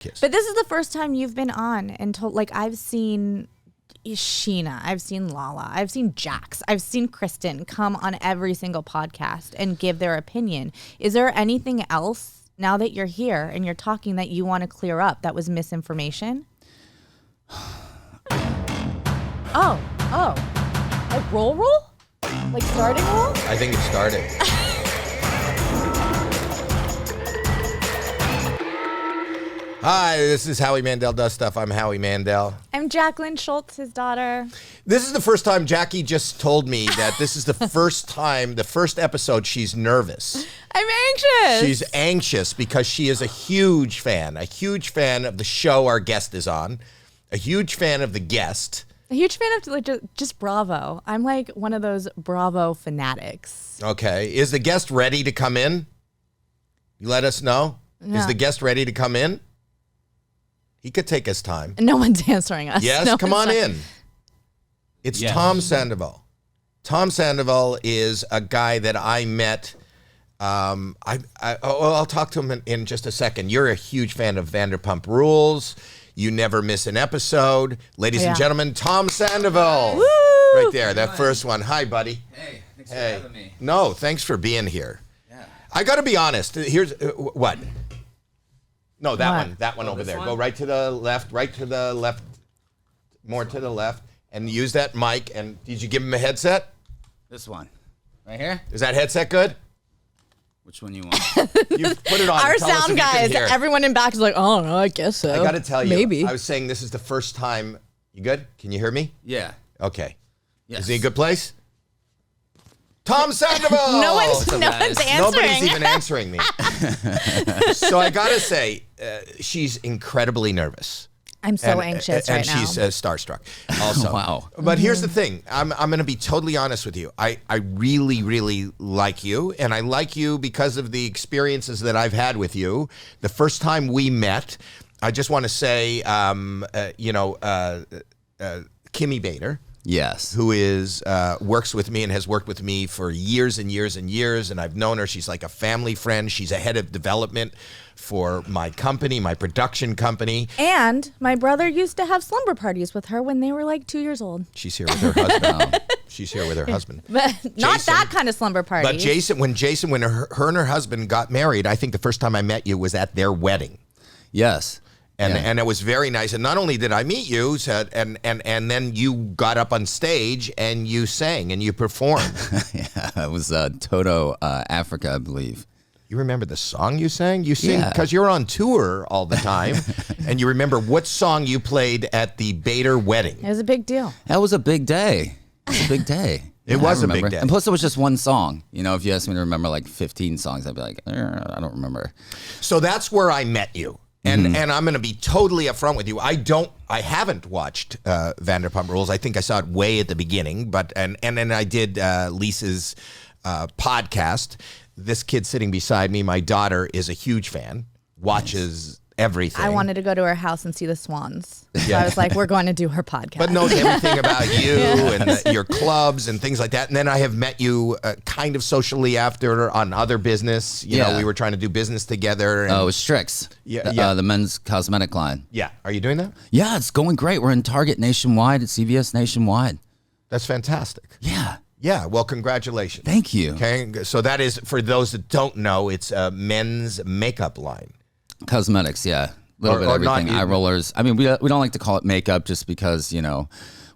kiss. But this is the first time you've been on and told, like, I've seen Scheana, I've seen Lala, I've seen Jax, I've seen Kristen come on every single podcast and give their opinion. Is there anything else now that you're here and you're talking that you want to clear up that was misinformation? Oh. Like roll? Like starting roll? I think it started. Hi, this is Howie Mandel Does Stuff. I'm Howie Mandel. I'm Jacqueline Schultz, his daughter. This is the first time Jackie just told me that this is the first episode she's nervous. I'm anxious. She's anxious because she is a huge fan of the show our guest is on, a huge fan of the guest. A huge fan of like just Bravo. I'm like one of those Bravo fanatics. Okay. Is the guest ready to come in? You let us know. No. Is the guest ready to come in? He could take his time. No one's answering us. Yes, come on in. It's Tom Sandoval. Tom Sandoval is a guy that I met. I'll talk to him in just a second. You're a huge fan of Vanderpump Rules. You never miss an episode. Ladies and gentlemen, Tom Sandoval. Woo! Right there, that first one. Hi, buddy. Hey, thanks for having me. No, thanks for being here. Yeah. I got to be honest. Here's what? No, that one over there. one? Go right to the left, more to the left, and use that mic. And did you give him a headset? This one. Right here? Is that headset good? Which one you want? You put it on. Our Tell us sound if you can guys, hear. everyone in back is like, oh, no, I guess so. I got to tell you, Maybe. I was saying this is the first time. You good? Can you hear me? Yeah. Okay. Yes. Is he a good place? Tom Sandoval! No one's up, guys? answering. Nobody's even answering me. So I got to say, she's incredibly nervous. I'm so anxious right now. And she's starstruck also. Wow. But here's the thing. I'm going to be totally honest with you. I really, really like you. And I like you because of the experiences that I've had with you. The first time we met, I just want to say, Kimmy Bader. Yes. Who is works with me and has worked with me for years and years and years, and I've known her. She's like a family friend. She's a head of development for my company, my production company. And my brother used to have slumber parties with her when they were like 2 years old. She's here with her husband. She's here with her husband. But not that kind of slumber party. But when her and her husband got married, I think the first time I met you was at their wedding. Yes. And it was very nice. And not only did I meet you, and then you got up on stage and you sang and you performed. Yeah, it was Toto Africa, I believe. You remember the song you sang? You sing because you're on tour all the time, and you remember what song you played at the Bader wedding. It was a big deal. That was a big day. It was a big day. It was a big day. And plus, it was just one song. You know, if you asked me to remember like 15 songs, I'd be like, I don't remember. So that's where I met you. And I'm going to be totally upfront with you. I haven't watched Vanderpump Rules. I think I saw it way at the beginning, and then I did Lisa's podcast. This kid sitting beside me, my daughter, is a huge fan. Watches everything. I wanted to go to her house and see the swans. So I was like, we're going to do her podcast. But knows everything about you and your clubs and things like that. And then I have met you kind of socially after on other business. You know, we were trying to do business together. And, it was Strix. The men's cosmetic line. Yeah. Are you doing that? Yeah, it's going great. We're in Target nationwide, at CVS nationwide. That's fantastic. Yeah. Yeah, well, congratulations. Thank you. Okay, so that is, for those that don't know, it's a men's makeup line. Cosmetics, yeah. A little bit of everything. Eye rollers. I mean, we don't like to call it makeup just because, you know,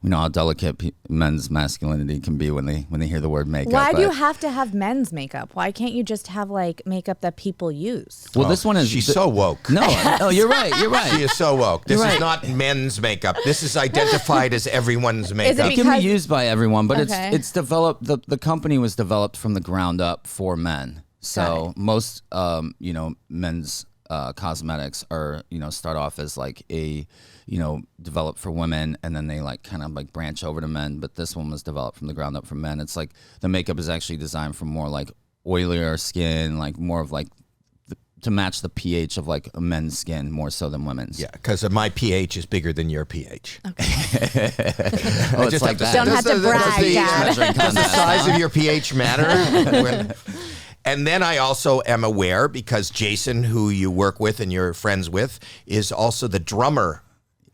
we know how delicate men's masculinity can be when they hear the word makeup. Why do you have to have men's makeup? Why can't you just have like makeup that people use? Well, this one is... She's so woke. No, you're right. You're right. She is so woke. This is not men's makeup. This is identified as everyone's makeup. It can be used by everyone, but it's developed... The company was developed from the ground up for men. So most, men's cosmetics are, start off as like a... developed for women, and then they kind of branch over to men. But this one was developed from the ground up for men. It's like the makeup is actually designed for more like oilier skin, like more of like to match the pH of like a men's skin more so than women's. Yeah, because my pH is bigger than your pH. Okay. Oh, it's like that. Don't have to brag, Dad. Does the size of your pH matter? And then I also am aware, because Jason, who you work with and you're friends with, is also the drummer.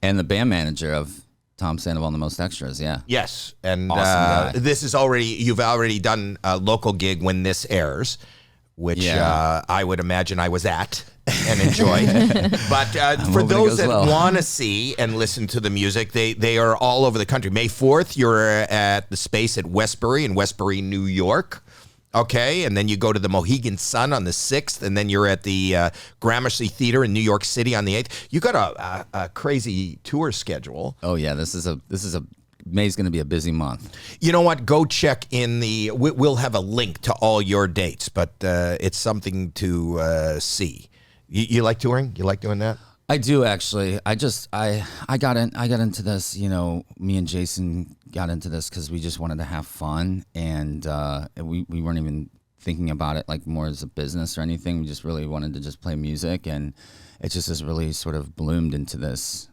And the band manager of Tom Sandoval and the Most Extras, yeah. Yes. And Awesome guy. this is you've already done a local gig when this airs, which I would imagine I was at and enjoyed. But for those that want to see and listen to the music, they are all over the country. May 4th, you're at the Space at Westbury in Westbury, New York. Okay, and then you go to the Mohegan Sun on the 6th, and then you're at the Gramercy Theater in New York City on the 8th. You got a crazy tour schedule. Oh yeah, May's going to be a busy month. You know what? Go check in we'll have a link to all your dates, but it's something to see. You like touring? You like doing that? I do, actually. I got into this, me and Jason got into this because we just wanted to have fun, and we weren't even thinking about it like more as a business or anything. We just really wanted to just play music, and it just has really sort of blossomed into this.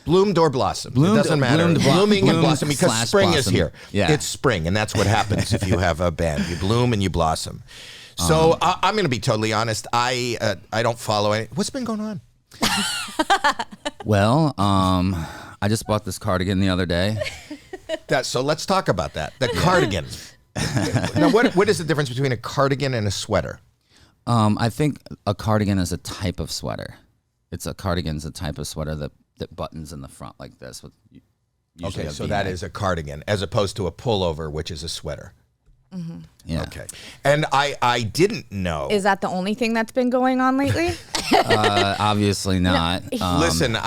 Bloomed or blossomed. It doesn't matter. Blooming and blossoming, because spring blossom. is here. Yeah. It's spring, and that's what happens if you have a band. You bloom and you blossom. So I'm going to be totally honest. I don't follow any. What's been going on? Well, I just bought this cardigan the other day. So let's talk about that. The cardigan. Now, what is the difference between a cardigan and a sweater? I think a cardigan is a type of sweater. Cardigan's a type of sweater that buttons in the front like this. Okay, so that is a cardigan as opposed to a pullover, which is a sweater. Mm-hmm. Yeah. Okay. And I didn't know. Is that the only thing that's been going on lately? Obviously not. Listen,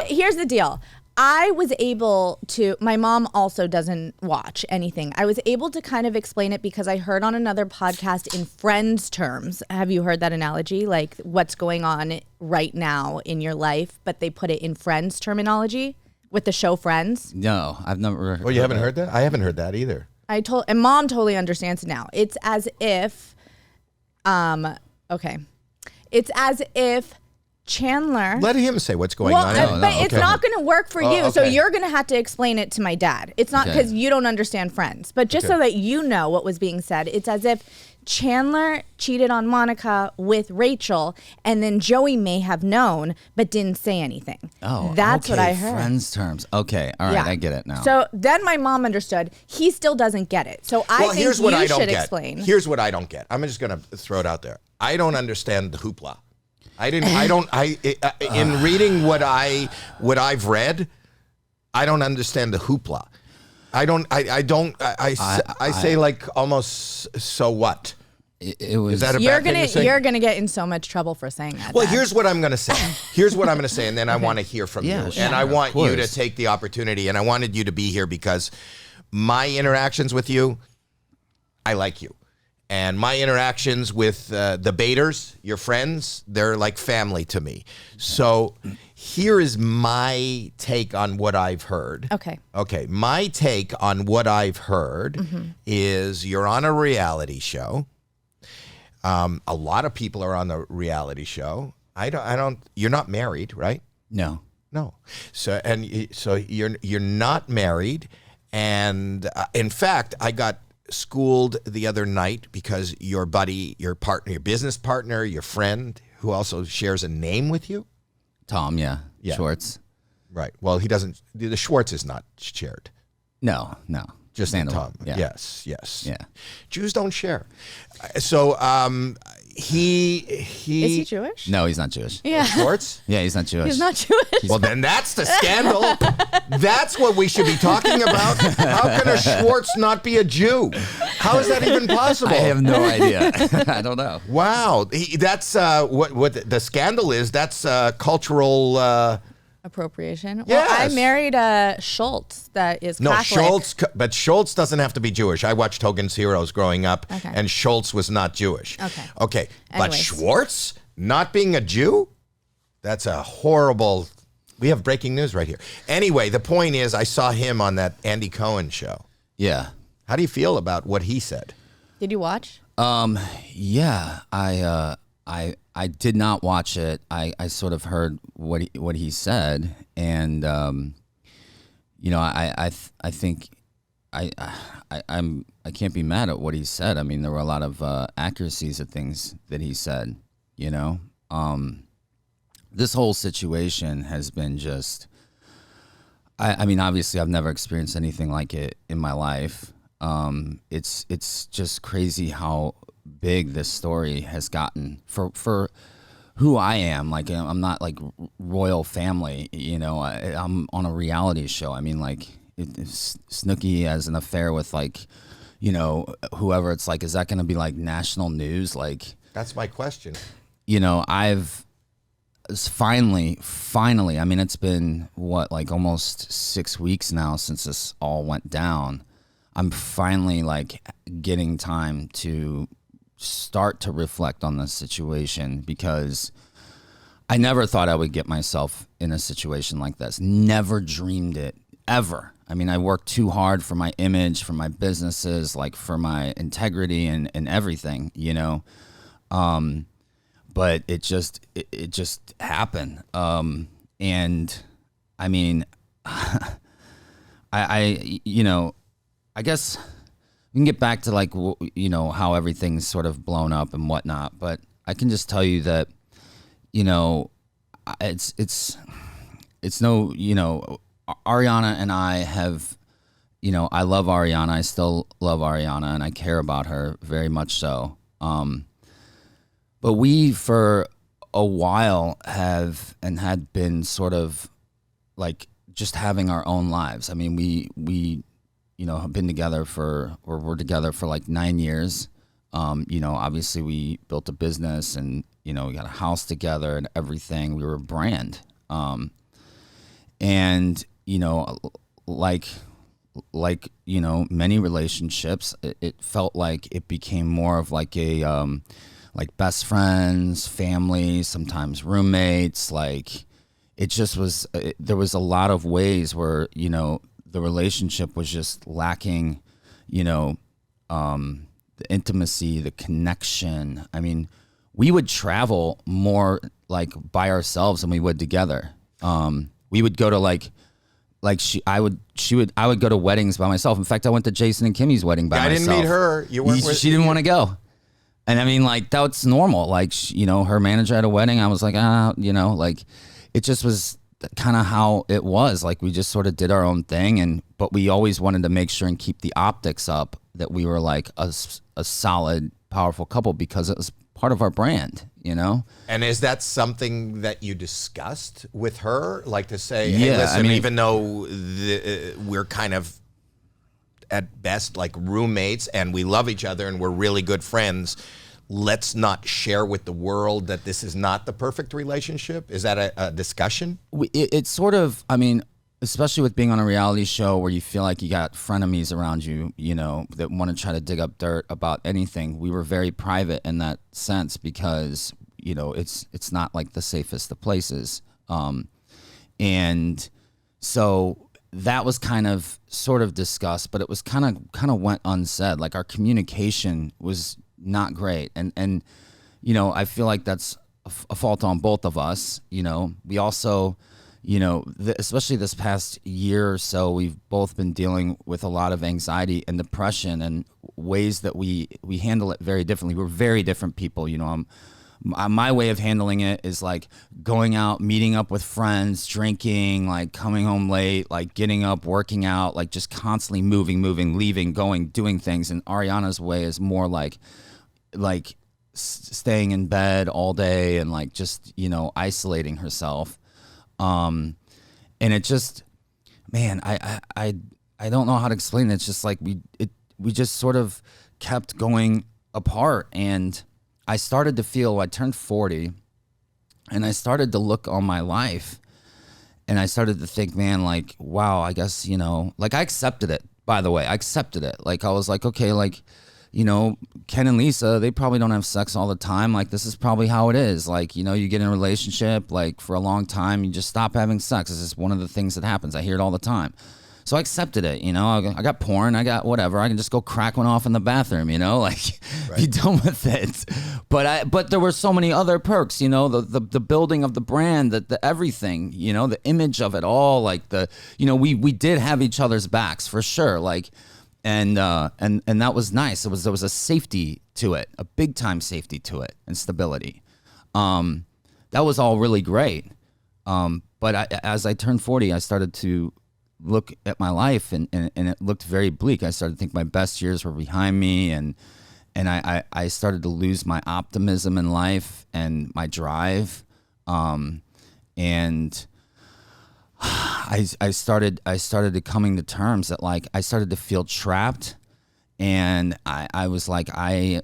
here's the deal. I was able to, my mom also doesn't watch anything. I was able to kind of explain it because I heard on another podcast in friends terms. Have you heard that analogy? Like what's going on right now in your life, but they put it in friends terminology with the show Friends. No, I've never heard. Oh, you haven't heard that? I haven't heard that either. And mom totally understands it now. It's as if, it's as if Chandler. Let him say what's going on. But it's not going to work for you. okay. So you're going to have to explain it to my dad. It's not because you don't understand Friends, but just so that you know what was being said. It's as if Chandler cheated on Monica with Rachel, and then Joey may have known but didn't say anything. Oh, that's what I heard. Friends terms. Okay, all right, I get it now. So then my mom understood. He still doesn't get it. So I think here's what you I don't should get. explain. Here's what I don't get. I'm just going to throw it out there. I don't understand the hoopla. In reading what I've read, I don't understand the hoopla. I say like almost, so what? It was. Is that a bad thing to say? You're gonna get in so much trouble for saying that. Well, Dad. here's what I'm going to say. And then I want to hear from you. Sure, and I want you to take the opportunity, and I wanted you to be here because my interactions with you, I like you. And my interactions with the Baders, your friends, they're like family to me. So here is my take on what I've heard. Okay. My take on what I've heard is you're on a reality show. A lot of people are on the reality show. You're not married, right? No. So you're not married. And in fact, I got schooled the other night because your buddy, your partner, your business partner, your friend who also shares a name with you, Tom, yeah. Schwartz. Right. Well, he doesn't. The Schwartz is not shared. No. Just Sandoval. Tom. Yeah. Yes. Yeah. Jews don't share. So he Is he Jewish? No, he's not Jewish. Yeah. Schwartz? Yeah, he's not Jewish. He's not Jewish. Well, then that's the scandal. That's what we should be talking about. How can a Schwartz not be a Jew? How is that even possible? I have no idea. I don't know. Wow. That's what the scandal is. That's cultural appropriation. Yes. Well, I married Schultz that is Catholic. But Schultz doesn't have to be Jewish. I watched Hogan's Heroes growing up, and Schultz was not Jewish. Okay. But Anyways. Schwartz not being a Jew? That's a horrible. We have breaking news right here. Anyway, the point is, I saw him on that Andy Cohen show. Yeah. How do you feel about what he said? Did you watch? Yeah. I did not watch it. I sort of heard what he said, and I think I can't be mad at what he said. I mean, there were a lot of accuracies of things that he said. You know, this whole situation has been just. I mean, obviously, I've never experienced anything like it in my life. It's just crazy how big this story has gotten for who I am. Like, I'm not like royal family, you know. I'm on a reality show. I mean, like, Snooki has an affair with, like, you know, whoever. It's like, is that going to be like national news? Like, that's my question. You know, finally, I mean, it's been what, like almost 6 weeks now since this all went down. I'm finally like getting time to start to reflect on this situation, because I never thought I would get myself in a situation like this. Never dreamed it, ever. I mean, I worked too hard for my image, for my businesses, like for my integrity and everything, you know. But it just happened. And I mean, I you know, I guess we can get back to like, you know, how everything's sort of blown up and whatnot. But I can just tell you that, you know, it's no, you know, Ariana and I have, you know, I love Ariana. I still love Ariana, and I care about her very much so. But we, for a while, had been sort of like just having our own lives. I mean, we you know, have been together we're together for like 9 years. You know, obviously we built a business, and, you know, we got a house together and everything. We were a brand. And, you know, like, you know, many relationships, it felt like it became more of like a, like best friends, family, sometimes roommates. Like, it just was, there was a lot of ways where, you know, the relationship was just lacking, you know, the intimacy, the connection. I mean, we would travel more like by ourselves than we would together. We would go to I would go to weddings by myself. In fact, I went to Jason and Kimmy's wedding by myself. I didn't meet her. She didn't want to go. And I mean, like, that's normal. Like, you know, her manager at a wedding, I was like, you know, like, it just was kind of how it was. Like, we just sort of did our own thing, but we always wanted to make sure and keep the optics up that we were like a solid, powerful couple, because it was part of our brand, you know? And is that something that you discussed with her? Like, to say, hey, yeah, listen, I mean, even though we're kind of at best like roommates and we love each other and we're really good friends, let's not share with the world that this is not the perfect relationship? Is that a discussion? It's sort of, I mean, especially with being on a reality show where you feel like you got frenemies around you, you know, that want to try to dig up dirt about anything. We were very private in that sense, because, you know, it's not like the safest of places. And so that was kind of sort of discussed, but it was kind of went unsaid. Like, our communication was not great. And, you know, I feel like that's a fault on both of us. You know, we also, you know, especially this past year or so, we've both been dealing with a lot of anxiety and depression, and ways that we handle it very differently. We're very different people. You know, my way of handling it is like going out, meeting up with friends, drinking, like coming home late, like getting up, working out, like just constantly moving, leaving, going, doing things. And Ariana's way is more like staying in bed all day and like just, you know, isolating herself. And it just, man, I don't know how to explain it. It's just like we just sort of kept going apart. And I started to feel, I turned 40, and I started to look on my life, and I started to think, man, like, wow, I guess, you know, like, I accepted it, by the way. I accepted it. Like, I was like, okay, like, you know, Ken and Lisa, they probably don't have sex all the time. Like, this is probably how it is. Like, you know, you get in a relationship, like, for a long time, you just stop having sex. This is one of the things that happens. I hear it all the time. So I accepted it, you know. I got porn, I got whatever. I can just go crack one off in the bathroom, you know, like, right. Be done with it. But there were so many other perks, you know, the building of the brand, the everything, you know, the image of it all, like you know, we did have each other's backs for sure. Like, And that was nice. There was a safety to it, a big time safety to it, and stability. That was all really great. But as I turned 40, I started to look at my life, and it looked very bleak. I started to think my best years were behind me, and I started to lose my optimism in life and my drive. And I started to coming to terms that, like, I started to feel trapped, and I was like, I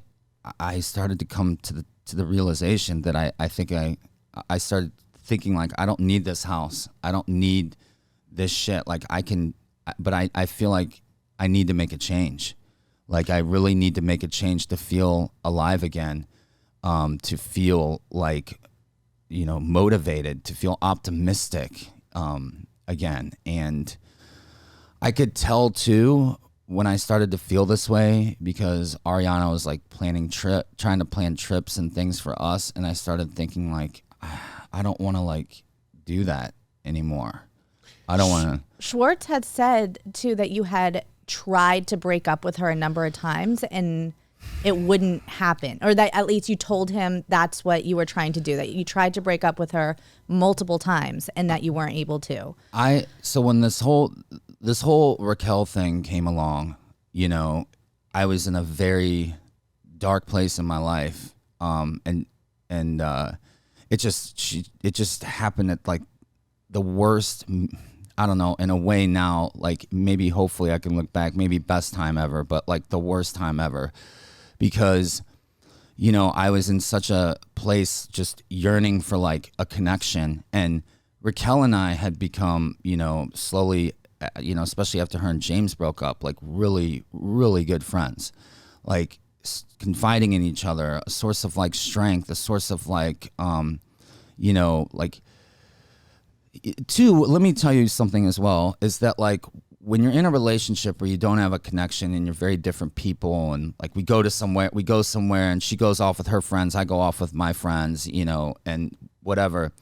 started to come to the realization that I started thinking, like, I don't need this house. I don't need this shit. Like, but I feel like I need to make a change. Like, I really need to make a change to feel alive again, to feel like, motivated, to feel optimistic again. And I could tell too when I started to feel this way, because Ariana was like trying to plan trips and things for us, and I started thinking, like, I don't want to, like, do that anymore. I don't want to. Schwartz had said too that you had tried to break up with her a number of times and it wouldn't happen, or that at least you told him that's what you were trying to do, that you tried to break up with her multiple times and that you weren't able to. So when this whole Raquel thing came along, I was in a very dark place in my life, and it just happened at, like, the worst. I don't know, in a way now, like, maybe hopefully I can look back, maybe best time ever, but, like, the worst time ever, because, I was in such a place just yearning for, like, a connection. And Raquel and I had become, slowly, especially after her and James broke up, like, really, really good friends, like, confiding in each other, a source of, like, strength, a source of, like, like, two, let me tell you something as well, is that, like, when you're in a relationship where you don't have a connection and you're very different people, and, like, we go somewhere and she goes off with her friends, I go off with my friends, and whatever,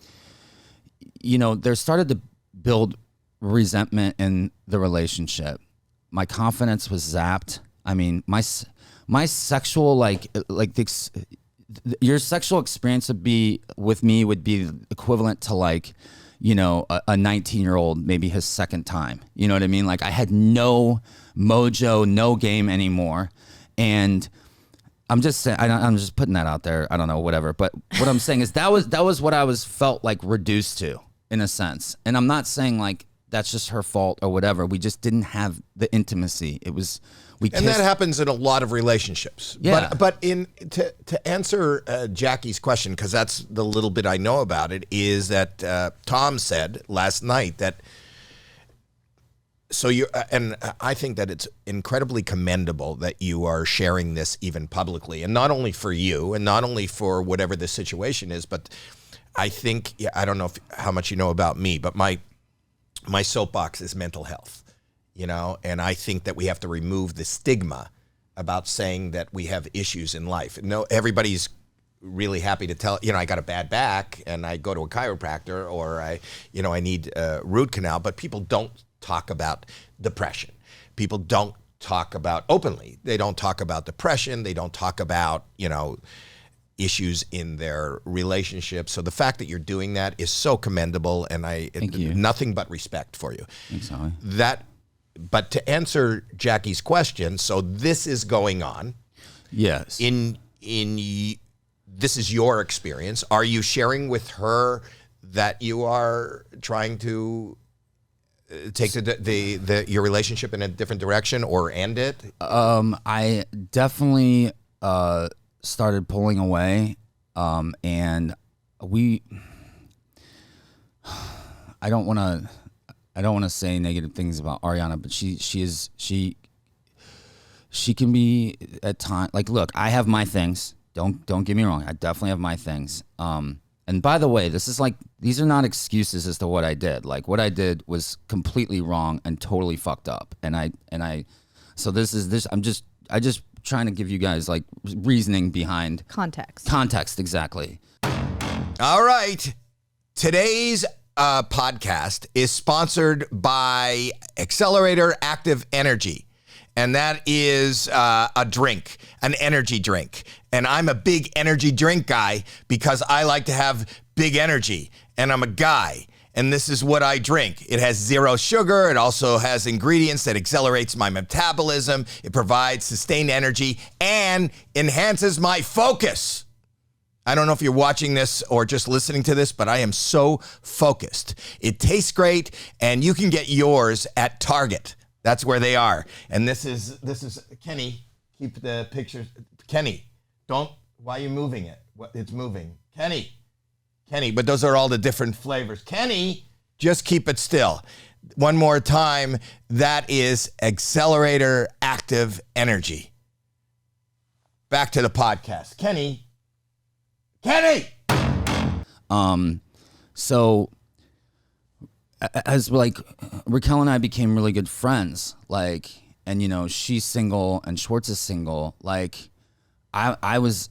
there started to build resentment in the relationship. My confidence was zapped. I mean, my sexual, your sexual experience would be equivalent to, like, a 19-year-old, maybe his second time. You know what I mean? Like, I had no mojo, no game anymore. And I'm just saying, I'm just putting that out there. I don't know, whatever. But what I'm saying is that was what I felt like reduced to, in a sense. And I'm not saying, like, that's just her fault or whatever. We just didn't have the intimacy. And that happens in a lot of relationships. Yeah. But to answer Jackie's question, because that's the little bit I know about it, is that Tom said last night that, so and I think that it's incredibly commendable that you are sharing this even publicly, and not only for you and not only for whatever the situation is, but I think, I don't know how much you know about me, but my soapbox is mental health. And I think that we have to remove the stigma about saying that we have issues in life. No, everybody's really happy to tell, I got a bad back and I go to a chiropractor, or I need a root canal, but people don't talk about depression. People don't talk about openly. They don't talk about depression. They don't talk about, issues in their relationship. So the fact that you're doing that is so commendable, and Thank you. Nothing but respect for you. Thanks, Howie. But to answer Jackie's question, so this is going on. Yes. This is your experience. Are you sharing with her that you are trying to take your relationship in a different direction or end it? I definitely started pulling away, and I don't want to say negative things about Ariana, but she can be at times, like, look, I have my things. Don't get me wrong. I definitely have my things. And by the way, these are not excuses as to what I did. Like, what I did was completely wrong and totally fucked up. So I'm just trying to give you guys, like, reasoning behind context. Exactly. All right. Today's podcast is sponsored by Accelerator Active Energy. and that is a drink, an energy drink. And I'm a big energy drink guy because I like to have big energy, and I'm a guy. And this is what I drink. It has 0 sugar. It also has ingredients that accelerates my metabolism. It provides sustained energy and enhances my focus. I don't know if you're watching this or just listening to this, but I am so focused. It tastes great, and you can get yours at Target. That's where they are. And this is Kenny. Keep the pictures. Kenny, why are you moving it? It's moving. Kenny, but those are all the different flavors. Kenny, just keep it still. One more time, that is Accelerator Active Energy. Back to the podcast. Kenny. So as like Raquel and I became really good friends, like, and you know, she's single and Schwartz is single. Like I was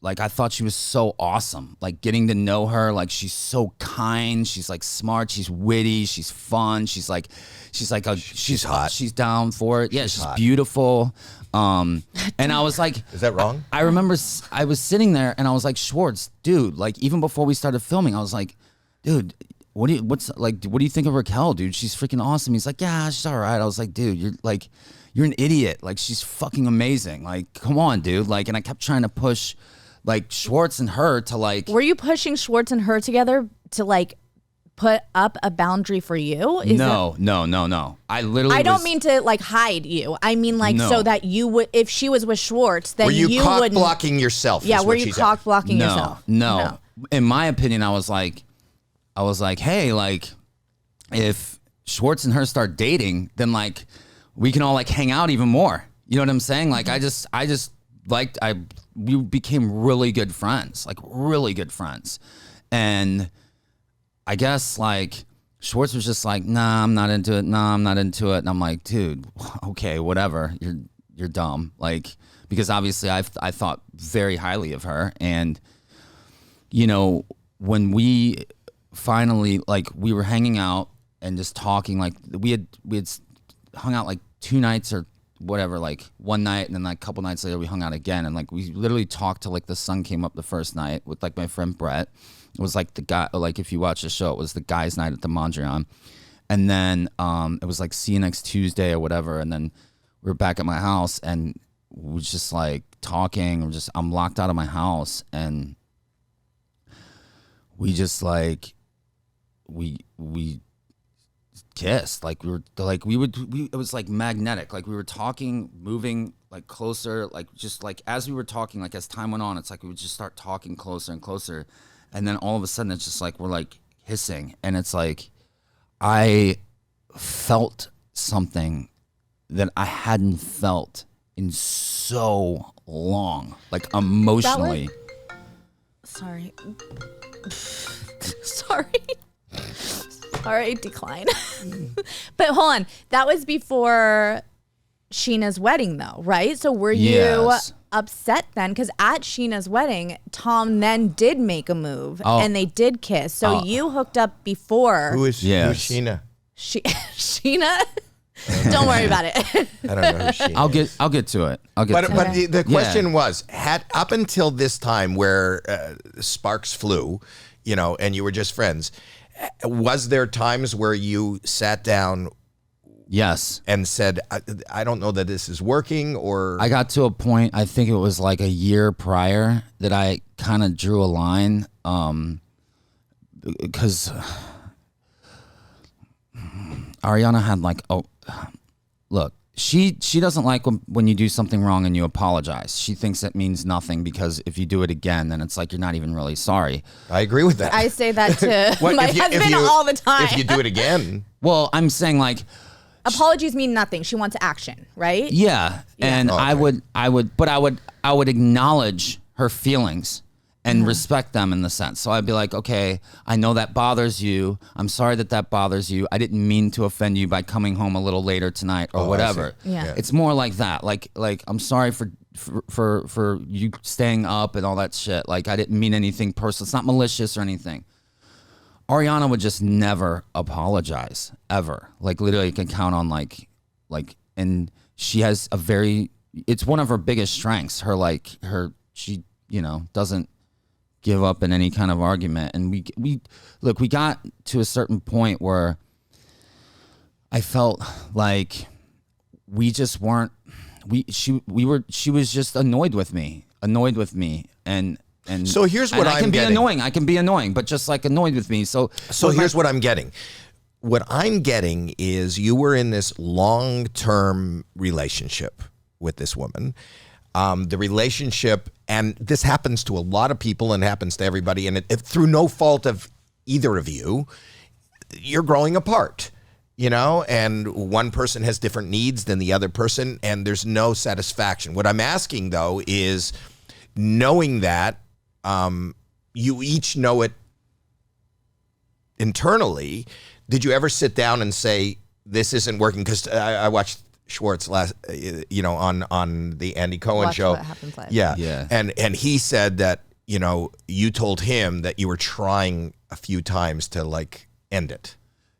like, I thought she was so awesome. Like getting to know her, like she's so kind. She's like smart. She's witty. She's fun. She's hot. She's down for it. Yeah, she's beautiful. And I was like, is that wrong? I remember I was sitting there and I was like, Schwartz, dude, like even before we started filming, I was like, dude, what do you think of Raquel, dude? She's freaking awesome. He's like, yeah, she's all right. I was like, dude, you're an idiot. Like she's fucking amazing. Like, come on, dude. Like, and I kept trying to push like Schwartz and her to like. Were you pushing Schwartz and her together to like put up a boundary for you? No. I don't mean to like hide you. I mean like so that you would, if she was with Schwartz, then were you cock wouldn't. Blocking yourself? Yeah, were you cock blocking yourself? No. In my opinion, I was like, hey, like if Schwartz and her start dating, then like we can all like hang out even more. You know what I'm saying? Like we became really good friends, and I guess like Schwartz was just like, nah, I'm not into it. And I'm like, dude, okay, whatever. You're dumb. Like, because obviously I thought very highly of her. And, you know, when we finally, like we were hanging out and just talking, like we had hung out like 2 nights or whatever, like one night, and then like a couple nights later we hung out again, and like we literally talked till like the sun came up the first night with like my friend Brett. It was like the guy, like if you watch the show, it was the guys' night at the Mondrian, and then it was like see you next Tuesday or whatever, and then we were back at my house and we was just like talking. I'm locked out of my house, and we just like we kissed. Like it was like magnetic. Like we were talking, moving like closer, like just like as we were talking, like as time went on, it's like we would just start talking closer and closer. And then all of a sudden it's just like we're like hissing, and it's like I felt something that I hadn't felt in so long, like emotionally. Sorry, decline. But hold on, that was before Scheana's wedding though, right? So were you upset then? Because at Scheana's wedding, Tom then did make a move and they did kiss. So you hooked up before. Who's Scheana? Scheana? Don't worry about it. I don't know who Scheana I'll get to it. But the question was, up until this time where sparks flew, you know, and you were just friends, was there times where you sat down? Yes. And said, I don't know that this is working, or... I got to a point, I think it was like a year prior, that I kind of drew a line, because Ariana had like, look, she doesn't like when you do something wrong and you apologize. She thinks it means nothing, because if you do it again, then it's like you're not even really sorry. I agree with that. I say that to my husband all the time. If you do it again. Well, I'm saying like... Apologies mean nothing. She wants action, right? Yeah. And I would acknowledge her feelings and respect them in the sense. So I'd be like, okay, I know that bothers you. I'm sorry that bothers you. I didn't mean to offend you by coming home a little later tonight or whatever. Yeah. It's more like that. Like I'm sorry for you staying up and all that shit. Like I didn't mean anything personal. It's not malicious or anything. Ariana would just never apologize, ever. Like literally you can count on like, and she has it's one of her biggest strengths. She doesn't give up in any kind of argument. And we got to a certain point where I felt like we just weren't, she was just annoyed with me. And so here's what I can be annoying, but just like annoyed with me. So here's what I'm getting. What I'm getting is you were in this long-term relationship with this woman. The relationship, and this happens to a lot of people and happens to everybody, and through no fault of either of you, you're growing apart, and one person has different needs than the other person, and there's no satisfaction. What I'm asking, though, is knowing that you each know it internally, did you ever sit down and say, this isn't working? Because I watched Schwartz last, on the Andy Cohen show. What happens live. Yeah. And he said that, you told him that you were trying a few times to like end it.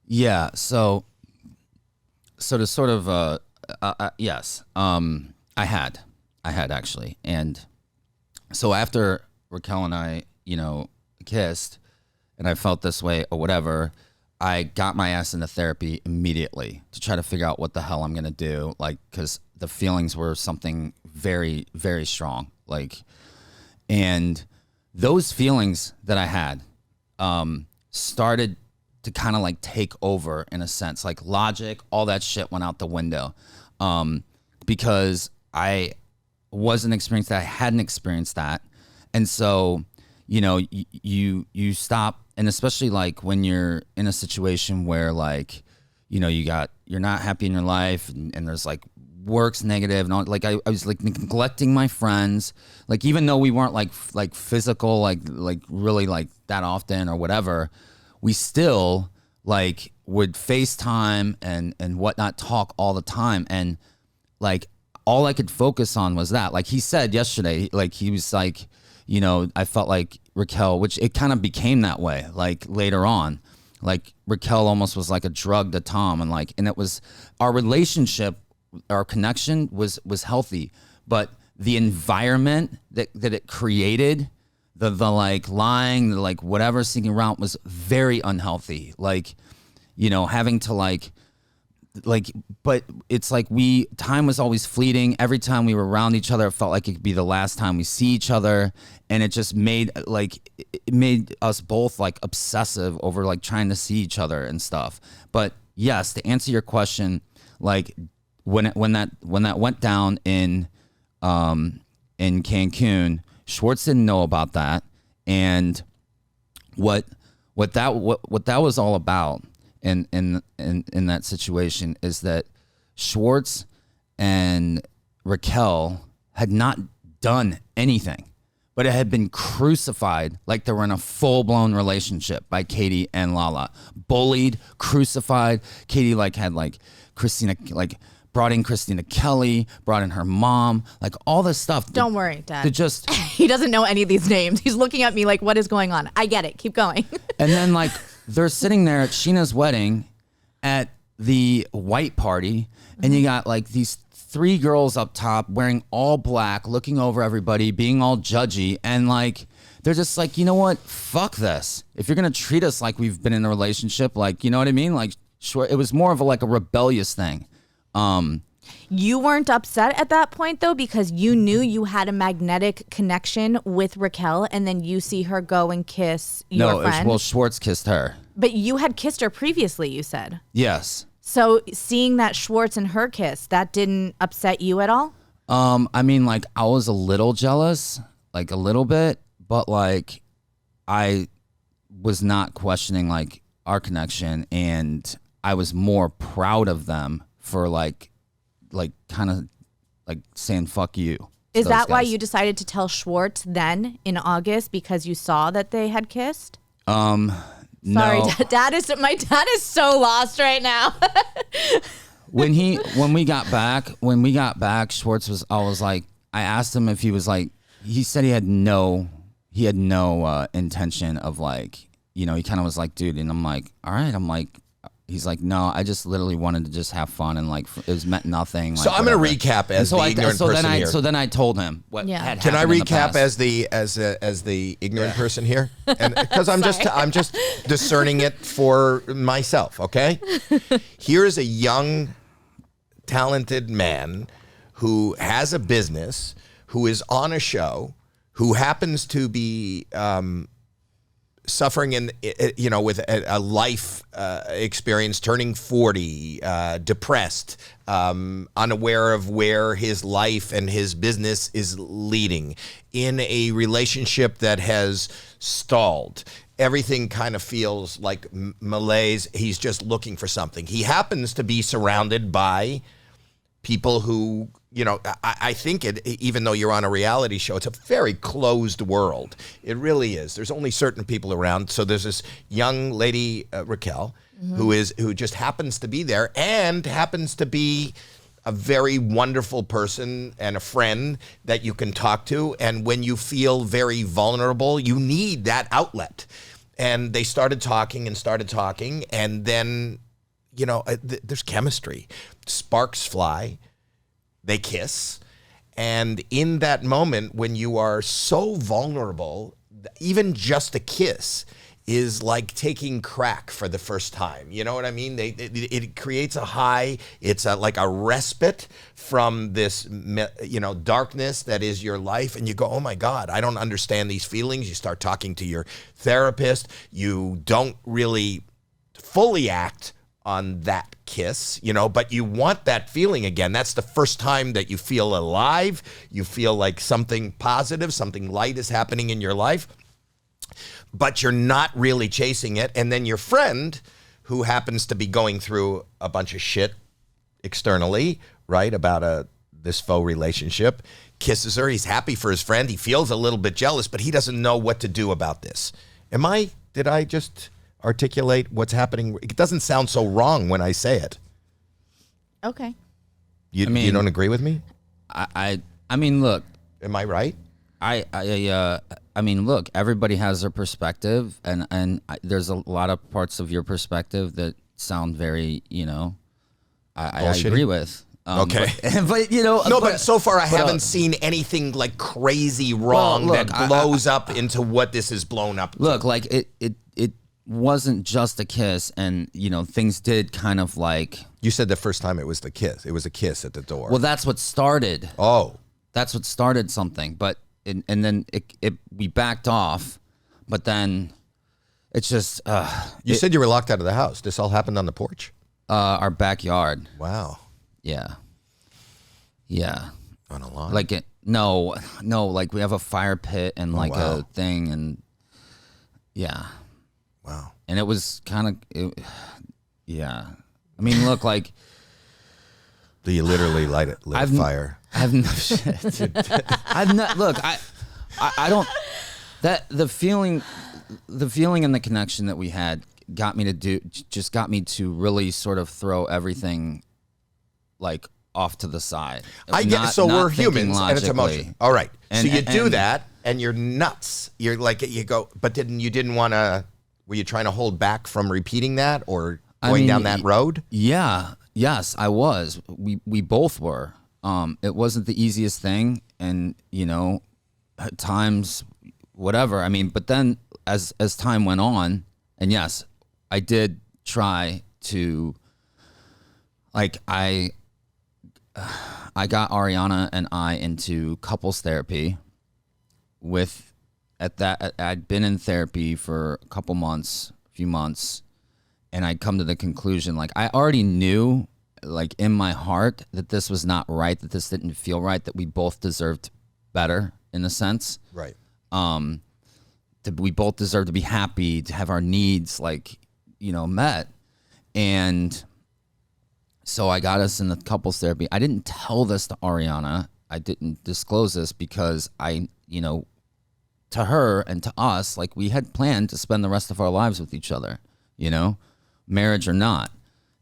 Yeah. So to sort of, yes, I had actually. And so after Raquel and I, kissed and I felt this way or whatever, I got my ass into therapy immediately to try to figure out what the hell I'm going to do. Like, cause the feelings were something very, very strong. Like, and those feelings that I had, started to kind of like take over in a sense, like logic, all that shit went out the window. Because I wasn't experienced that. I hadn't experienced that. And so, you stop. And especially like when you're in a situation where like, you're not happy in your life and there's like work's negative and all, like I was like neglecting my friends, like even though we weren't like physical, like really like that often or whatever, we still like would FaceTime and whatnot, talk all the time. And like all I could focus on was that. Like he said yesterday, like he was like, I felt like Raquel, which it kind of became that way, like later on, like Raquel almost was like a drug to Tom, and it was our relationship, our connection was healthy, but the environment that it created, the like lying, the like whatever sneaking around was very unhealthy. Like, having to like, but it's like time was always fleeting. Every time we were around each other, it felt like it could be the last time we see each other. And it just made us both like obsessive over like trying to see each other and stuff. But yes, to answer your question, like when that went down in Cancun, Schwartz didn't know about that. And what that was all about in that situation is that Schwartz and Raquel had not done anything, but it had been crucified like they were in a full-blown relationship by Katie and Lala. Bullied, crucified. Katie like had like Christina, like brought in Christina Kelly, brought in her mom, like all this stuff. Don't worry, Dad. He doesn't know any of these names. He's looking at me like, what is going on? I get it. Keep going. And then like they're sitting there at Scheana's wedding at the white party, and you got like these 3 girls up top wearing all black, looking over everybody, being all judgy, and like they're just like, you know what? Fuck this. If you're gonna treat us like we've been in a relationship, like, you know what I mean? Like, sure, it was more of a rebellious thing. You weren't upset at that point though, because you knew you had a magnetic connection with Raquel, and then you see her go and kiss your friend. Well, Schwartz kissed her. But you had kissed her previously, you said. Yes. So seeing that Schwartz and her kiss, that didn't upset you at all? I mean, like I was a little jealous, like a little bit, but like I was not questioning like our connection, and I was more proud of them for like kind of like saying fuck you. Is that why you decided to tell Schwartz then in August, because you saw that they had kissed? No. Sorry, my dad is so lost right now. when we got back, Schwartz was, I asked him if he was like, he said he had no intention of like, he kind of was like, dude, and I'm like, all right, I'm like, he's like, no, I just literally wanted to just have fun and like it was meant nothing. So like, I'm going to recap as the ignorant person here. So then I told him what had happened. Can I recap in the past. as the ignorant person here? And because I'm just discerning it for myself. Okay. Here is a young, talented man who has a business, who is on a show, who happens to be suffering with a life experience, turning 40, depressed, unaware of where his life and his business is leading, in a relationship that has stalled. Everything kind of feels like malaise. He's just looking for something. He happens to be surrounded by people who, I think even though you're on a reality show, it's a very closed world. It really is. There's only certain people around. So there's this young lady, Raquel, who just happens to be there and happens to be a very wonderful person and a friend that you can talk to. And when you feel very vulnerable, you need that outlet. And they started talking, and then, there's chemistry. Sparks fly. They kiss. And in that moment, when you are so vulnerable, even just a kiss is like taking crack for the first time. You know what I mean? It creates a high. It's like a respite from this, darkness that is your life. And you go, oh my God, I don't understand these feelings. You start talking to your therapist. You don't really fully act on that kiss, but you want that feeling again. That's the first time that you feel alive. You feel like something positive, something light is happening in your life, but you're not really chasing it. And then your friend, who happens to be going through a bunch of shit externally, right, about this faux relationship, kisses her. He's happy for his friend. He feels a little bit jealous, but he doesn't know what to do about this. Did I just articulate what's happening? It doesn't sound so wrong when I say it. Okay. You don't agree with me? I mean, look. Am I right? I mean, look. Everybody has their perspective, and there's a lot of parts of your perspective that sound very, I agree with. Okay. But but so far I haven't seen anything like crazy wrong that blows up into what this is blown up to. Look, like it wasn't just a kiss, and things did kind of like. You said the first time it was the kiss. It was a kiss at the door. Well, that's what started. Oh, that's what started something. But and then we backed off, but then it's just. You said you were locked out of the house. This all happened on the porch. Our backyard. Wow. Yeah. On a lawn. Like no, like we have a fire pit and like a thing, and yeah. Wow. And it was kind of, yeah. I mean, look, like. Do you literally lit a fire? I've no shit. I've not. Look, I don't. That the feeling and the connection that we had got me to really sort of throw everything, like, off to the side. I get. So we're humans, and it's emotion. All right. So you do that, and you're nuts. You're like, you go, but you didn't want to. Were you trying to hold back from repeating that or going down that road? Yeah. Yes, I was. We both were. It wasn't the easiest thing, and at times, whatever. I mean, but then as time went on, and yes, I did try to. Like I got Ariana and I into couples therapy. I'd been in therapy for a few months, and I'd come to the conclusion, like, I already knew, like, in my heart that this was not right, that this didn't feel right, that we both deserved better, in a sense. Right. We both deserve to be happy, to have our needs, like, met. And so I got us in the couples therapy. I didn't tell this to Ariana. I didn't disclose this because to her and to us, like, we had planned to spend the rest of our lives with each other, marriage or not.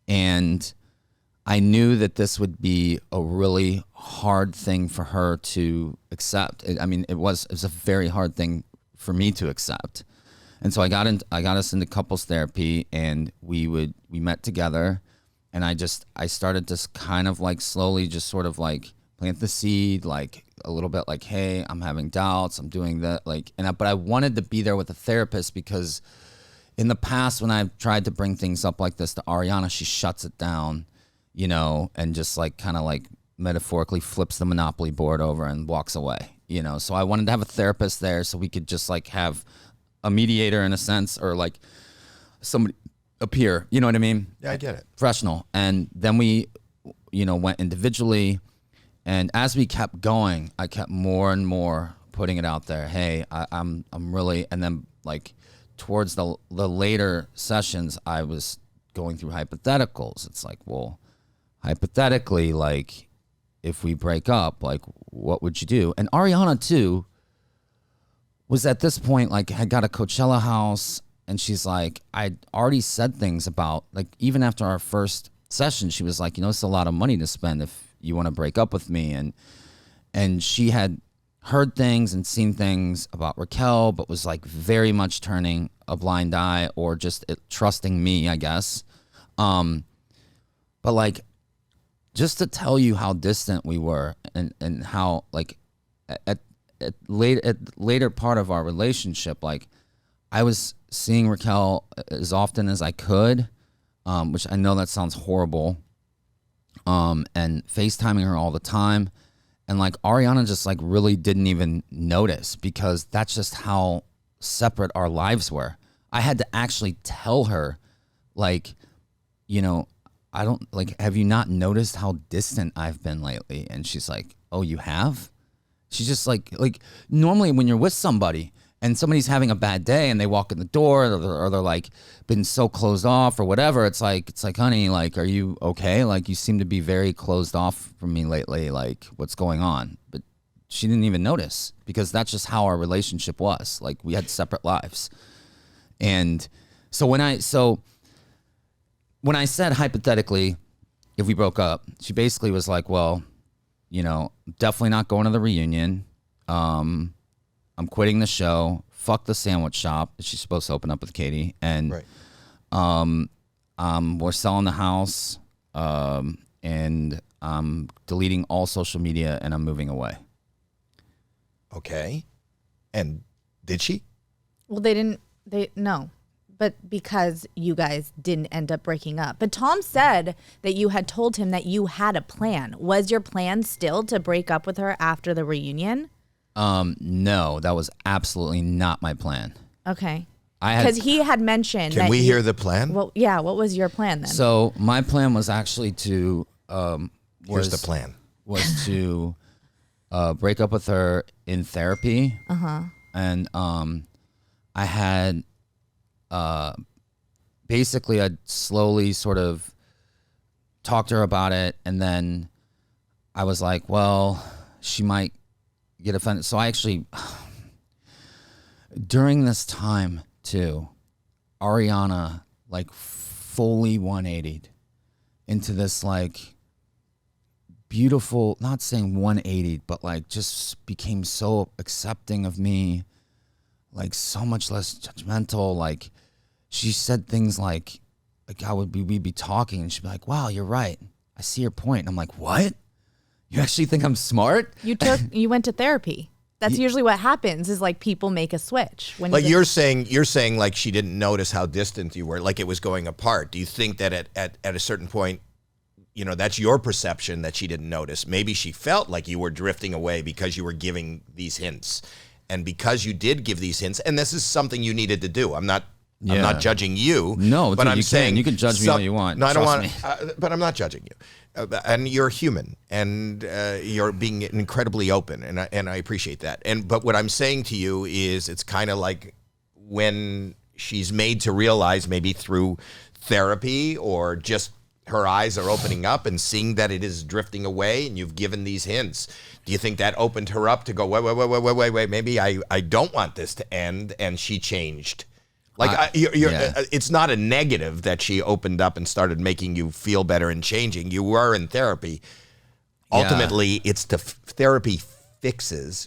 And I knew that this would be a really hard thing for her to accept. It was a very hard thing for me to accept. And so I got us into couples therapy, and we met together, and I started to kind of like slowly just sort of like plant the seed, like a little bit like, hey, I'm having doubts, I'm doing that, like, but I wanted to be there with a therapist, because in the past when I've tried to bring things up like this to Ariana, she shuts it down, you know, and just like kind of like metaphorically flips the Monopoly board over and walks away, you know. So I wanted to have a therapist there so we could just like have a mediator in a sense, or like somebody appear, you know what I mean? Yeah, I get it. Professional. And then we, you know, went individually. And as we kept going, I kept more and more putting it out there. Hey, I'm really, and then like towards the later sessions, I was going through hypotheticals. It's like, well, hypothetically, like if we break up, like what would you do? And Ariana too was at this point, like, had got a Coachella house, and she's like, I'd already said things about, like, even after our first session, she was like, you know, it's a lot of money to spend if you want to break up with me. And she had heard things and seen things about Raquel, but was like very much turning a blind eye, or just trusting me, I guess. But like, just to tell you how distant we were, and how like at later part of our relationship, like I was seeing Raquel as often as I could, which I know that sounds horrible, and FaceTiming her all the time. And like Ariana just like really didn't even notice, because that's just how separate our lives were. I had to actually tell her, like, you know, I don't, like, have you not noticed how distant I've been lately? And she's like, oh, you have? She's just like normally when you're with somebody and somebody's having a bad day and they walk in the door, or they're like been so closed off or whatever, it's like, honey, like, are you okay? Like, you seem to be very closed off from me lately. Like, what's going on? But she didn't even notice, because that's just how our relationship was. Like, we had separate lives. And so when I said hypothetically, if we broke up, she basically was like, well, you know, definitely not going to the reunion. I'm quitting the show. Fuck the sandwich shop that she's supposed to open up with Katie. And right. We're selling the house, and I'm deleting all social media, and I'm moving away. Okay. And did she? Well, no. But because you guys didn't end up breaking up. But Tom said that you had told him that you had a plan. Was your plan still to break up with her after the reunion? No, that was absolutely not my plan. Okay. Because he had mentioned. Can we hear the plan? Well, yeah. What was your plan then? So my plan was actually to. Here's the plan. Was to break up with her in therapy. And I had. Basically, I'd slowly sort of talk to her about it, and then I was like, well, she might get offended. So I actually, during this time too, Ariana like fully 180'd into this like beautiful, not saying 180'd, but like just became so accepting of me, like so much less judgmental. Like, she said things like how would we'd be talking, and she'd be like, wow, you're right, I see your point. And I'm like, what? You actually think I'm smart? You went to therapy. That's usually what happens, is like people make a switch. When like you're saying like she didn't notice how distant you were, like it was going apart. Do you think that at a certain point, you know, that's your perception, that she didn't notice? Maybe she felt like you were drifting away because you were giving these hints. And because you did give these hints, and this is something you needed to do. I'm not judging you. No, but dude, I'm saying you can judge me all you want. No, I don't want. Me. But I'm not judging you. And you're human, and you're being incredibly open, and I appreciate that. But what I'm saying to you is, it's kind of like when she's made to realize, maybe through therapy or just her eyes are opening up and seeing that it is drifting away, and you've given these hints. Do you think that opened her up to go, wait, maybe I don't want this to end, and she changed? Like, it's not a negative that she opened up and started making you feel better and changing. You were in therapy. Ultimately, it's therapy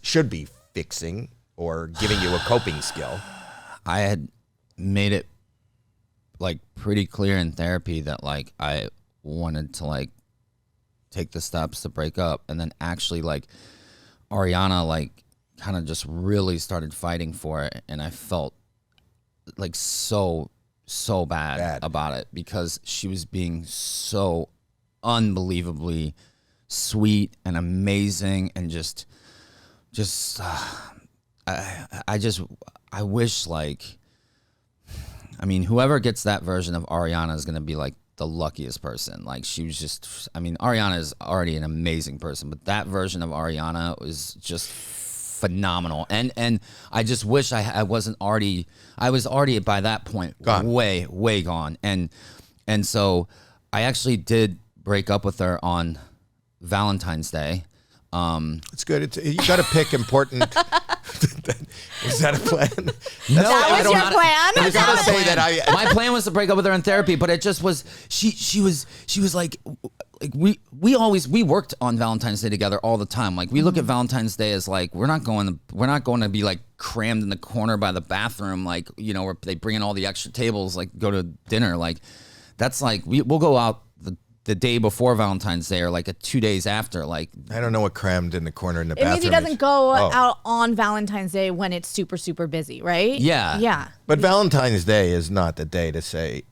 should be fixing or giving you a coping skill. I had made it like pretty clear in therapy that like I wanted to like take the steps to break up, and then actually like Ariana like kind of just really started fighting for it, and I felt like so bad about it because she was being so unbelievably sweet and amazing, and just I wish like, I mean, whoever gets that version of Ariana is going to be like the luckiest person. Like she was just, I mean, Ariana is already an amazing person, but that version of Ariana was just phenomenal. And I just wish I was already by that point way gone. And so I actually did break up with her on Valentine's Day. It's good. You got to pick important. Was that a plan? No, that was your plan. I was going to say that my plan was to break up with her in therapy, but it just was. She was like we worked on Valentine's Day together all the time. Like we look at Valentine's Day as like we're not going to be like crammed in the corner by the bathroom, like, you know, where they bring in all the extra tables, like go to dinner. Like that's like we'll go out the day before Valentine's Day or like 2 days after. Like I don't know what crammed in the corner in the bathroom. It means he doesn't go out on Valentine's Day when it's super, super busy, right? Yeah. Yeah. But Valentine's Day is not the day to say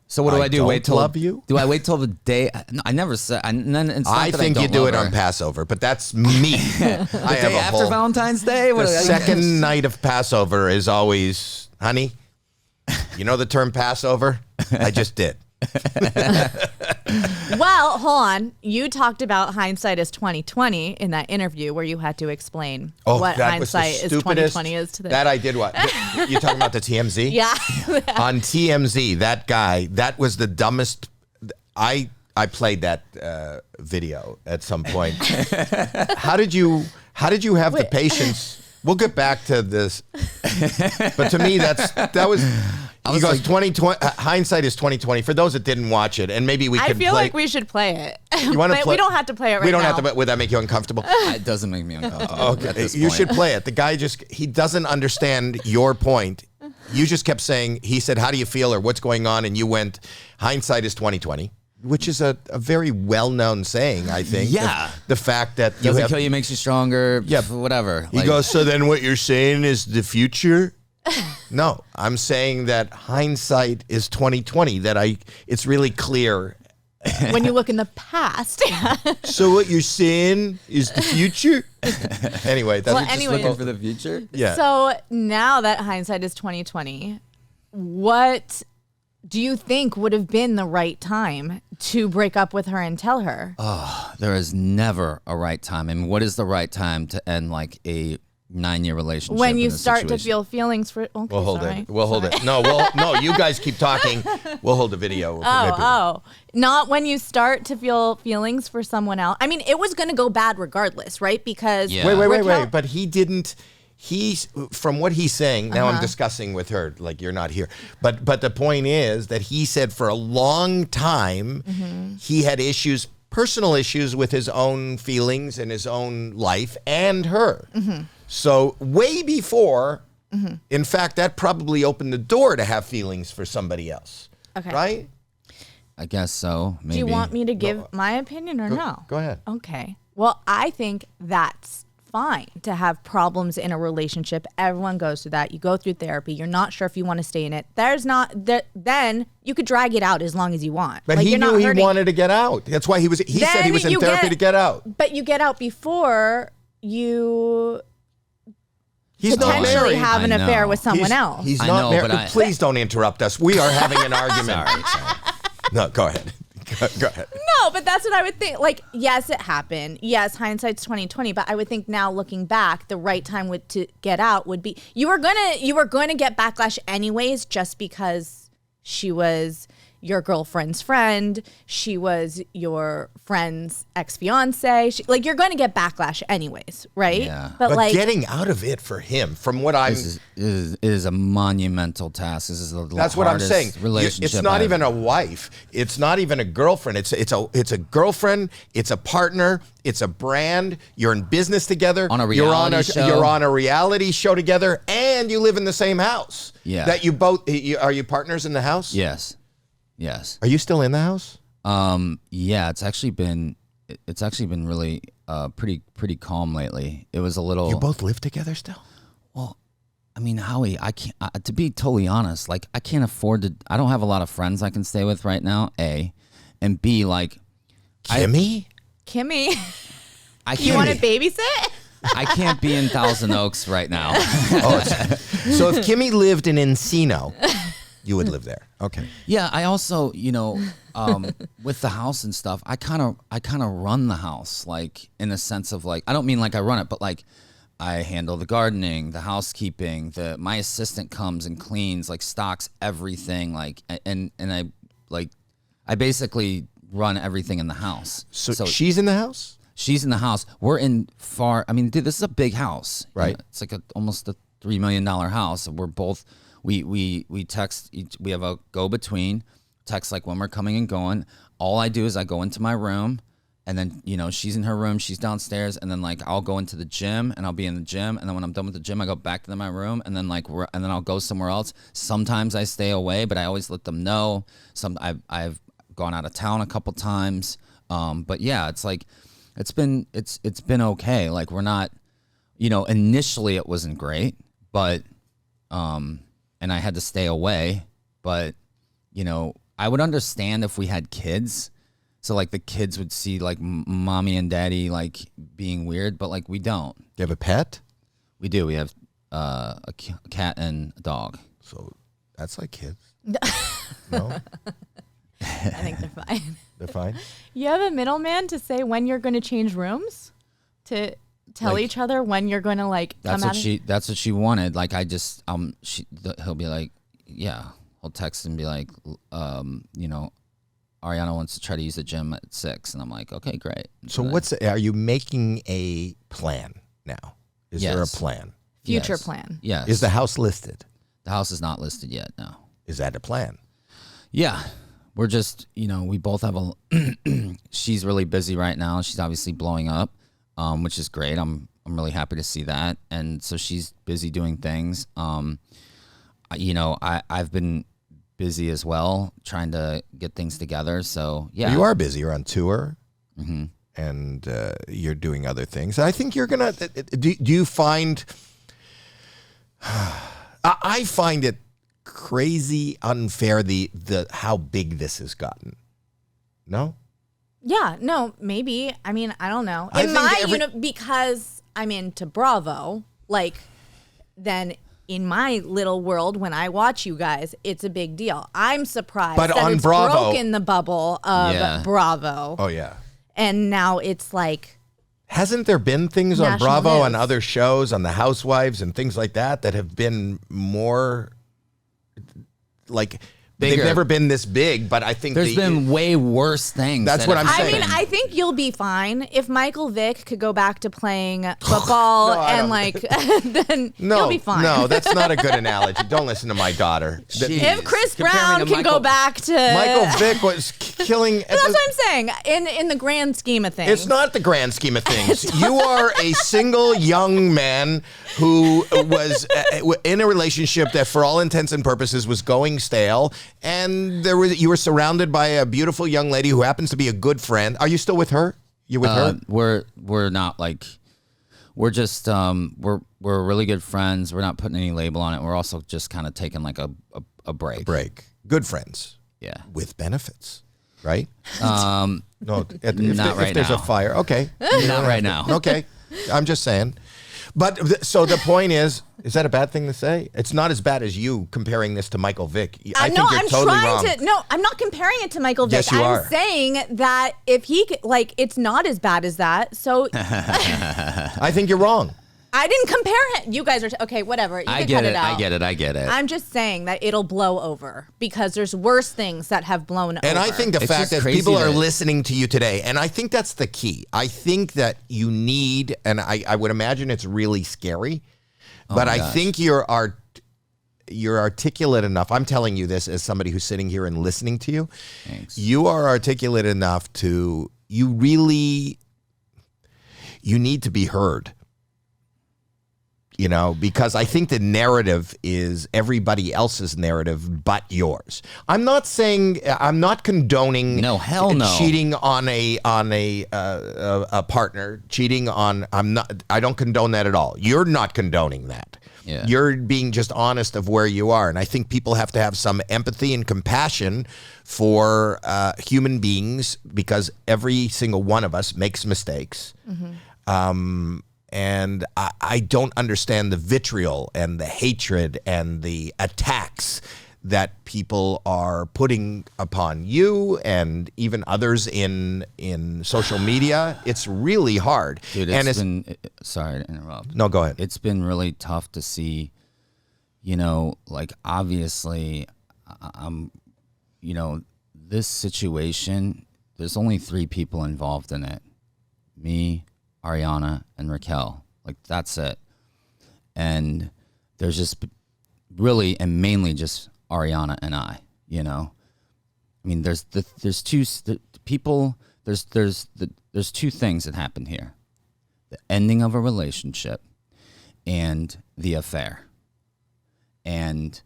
So what do I do? Wait till love you? Do I wait till the day? No, I never said. I think you do it on Passover, but that's me. I have after Valentine's Day. The second night of Passover is always, honey. You know the term Passover? I just did. Well, hold on. You talked about hindsight is 2020 in that interview where you had to explain what hindsight is 2020 is to this. That I did what? You talking about the TMZ? Yeah. On TMZ, that guy, that was the dumbest. I played that video at some point. How did you have the patience? We'll get back to this, but to me, that was. He goes, like, 2020. Hindsight is 2020. For those that didn't watch it, and maybe we could. I feel like we should play it. You want to play? We don't have to play it right now. We don't have to. Would that make you uncomfortable? It doesn't make me uncomfortable. Okay, you should play it. The guy he doesn't understand your point. You just kept saying. He said, "How do you feel?" or "What's going on?" and you went, "Hindsight is 2020." Which is a very well-known saying, I think. Yeah. The fact that doesn't kill you, makes you stronger. Yeah. Whatever. He goes, so then what you're saying is the future? No, I'm saying that hindsight is 2020, that it's really clear. When you look in the past. So what you're saying is the future? Anyway. That's just looking for the future? Yeah. So now that hindsight is 2020, what do you think would have been the right time to break up with her and tell her? Oh, there is never a right time. I mean, what is the right time to end like a 9-year relationship? When you start to feel feelings for. Okay, we'll hold it. We'll hold it. No, you guys keep talking. We'll hold the video. Not when you start to feel feelings for someone else. I mean, it was going to go bad regardless, right? Because wait. But he didn't. From what he's saying, now I'm discussing with her, like you're not here. But the point is that he said for a long time he had personal issues with his own feelings and his own life and her. So way before, in fact, that probably opened the door to have feelings for somebody else. Okay. Right? I guess so. Maybe. Do you want me to give my opinion or no? Go ahead. Okay. Well, I think that's fine to have problems in a relationship. Everyone goes through that. You go through therapy. You're not sure if you want to stay in it. Then you could drag it out as long as you want. But he knew he wanted to get out. That's why he said he was in therapy to get out. But you get out before you He's potentially have an affair with someone else. He's not married. Please don't interrupt us. We are having an argument. Sorry. No, go ahead. Go ahead. No, but that's what I would think. Like, yes, it happened. Yes, hindsight's 2020. But I would think now, looking back, the right time to get out would be you were gonna get backlash anyways, just because she was your girlfriend's friend. She was your friend's ex-fiance. Like, you're going to get backlash anyways, right? Yeah. But like getting out of it for him, from what I'm... It is a monumental task. This is the That's what I'm saying. Relationship It's not even a wife. It's not even a girlfriend. It's a girlfriend. It's a partner. It's a brand. You're in business together. On a reality show. You're on a reality show together, and you live in the same house. Yeah. That you both are you partners in the house? Yes. Are you still in the house? Yeah. It's actually been really pretty calm lately. It was a little. You both live together still? Well, I mean, Howie, I can't. To be totally honest, like I can't afford to. I don't have a lot of friends I can stay with right now. A, and B, like Kimmy. I can't. you want to babysit? I can't be in Thousand Oaks right now. So if Kimmy lived in Encino, you would live there. Okay. Yeah, I also, with the house and stuff, I kind of run the house, like in a sense of like, I don't mean like I run it, but like I handle the gardening, the housekeeping, my assistant comes and cleans, like stocks everything, like, and I basically run everything in the house. So she's in the house? She's in the house. We're in dude, this is a big house. Right. It's like almost a $3 million house. We're both, we text, we have a go-between, text like when we're coming and going. All I do is I go into my room, and then, she's in her room, she's downstairs, and then like I'll go into the gym, and I'll be in the gym, and then when I'm done with the gym, I go back to my room, and then and then I'll go somewhere else. Sometimes I stay away, but I always let them know. I've gone out of town a couple times. But yeah, it's like, it's been okay. Like we're not, initially it wasn't great, but, and I had to stay away, but, I would understand if we had kids. So like the kids would see like mommy and daddy like being weird, but like we don't. Do you have a pet? We do. We have a cat and a dog. So that's like kids. No? I think they're fine. They're fine? You have a middleman to say when you're going to change rooms? To tell each other when you're going to like that's come what she wanted. Like I just he'll be like, yeah, he'll text and be like, Ariana wants to try to use the gym at 6, and I'm like, okay, great. So are you making a plan now? Is there a plan? Future plan. Yes. Is the house listed? The house is not listed yet, no. Is that a plan? Yeah. We're just, we both have she's really busy right now. She's obviously blowing up, which is great. I'm really happy to see that. And so she's busy doing things. I've been busy as well, trying to get things together. So yeah, you are busy. You're on tour, mm-hmm. and you're doing other things. I think you're gonna. Do you find? I find it crazy unfair the how big this has gotten. No. Yeah. No. Maybe. I mean, I don't know. Because I'm into Bravo, like then. In my little world, when I watch you guys, it's a big deal. I'm surprised that on it's Bravo, broken the bubble of Bravo. Oh, yeah. And now it's like... Hasn't there been things on National Bravo news. and other shows, on the Housewives and things like that have been more... like... Bigger. They've never been this big, but I think there's been way worse things. That's what I'm saying. I mean, I think you'll be fine if Michael Vick could go back to playing football then you'll be fine. No, that's not a good analogy. Don't listen to my daughter. If Chris Brown can go back to... Michael Vick was killing... That's what I'm saying. In the grand scheme of things. It's not the grand scheme of things. You are a single young man who was in a relationship that for all intents and purposes was going stale. And you were surrounded by a beautiful young lady who happens to be a good friend. Are you still with her? You with her? We're not like, we're just we're really good friends. We're not putting any label on it. We're also just kind of taking like a break. A break. Good friends. Yeah. With benefits, right? No, if there's now. A fire, okay. Not right now. Okay, I'm just saying. But so the point is that a bad thing to say? It's not as bad as you comparing this to Michael Vick. I think you're totally wrong. No, I'm not comparing it to Michael Vick. Yes, you are. I'm saying that if he could, like, it's not as bad as that. So I think you're wrong. I didn't compare it. You guys are okay. Whatever. You I can get cut it. out. I get it. I'm just saying that it'll blow over because there's worse things that have blown over. And I think the fact that people are listening to you today, and I think that's the key. I think that you need, and I would imagine it's really scary, but I think you're articulate enough. I'm telling you this as somebody who's sitting here and listening to you. Thanks. You are articulate enough to, you need to be heard. You know, because I think the narrative is everybody else's narrative but yours. I'm not condoning cheating on a partner, cheating on I don't condone that at all. You're not condoning that. Yeah. You're being just honest of where you are. And I think people have to have some empathy and compassion for human beings because every single one of us makes mistakes. Mm-hmm. And I don't understand the vitriol and the hatred and the attacks that people are putting upon you and even others in social media. It's really hard. Dude, sorry to interrupt. No, go ahead. It's been really tough to see, like obviously, this situation, there's only 3 people involved in it. Me, Ariana, and Raquel. Like, that's it. And there's just really and mainly just Ariana and I, I mean, there's two things that happened here. The ending of a relationship and the affair. And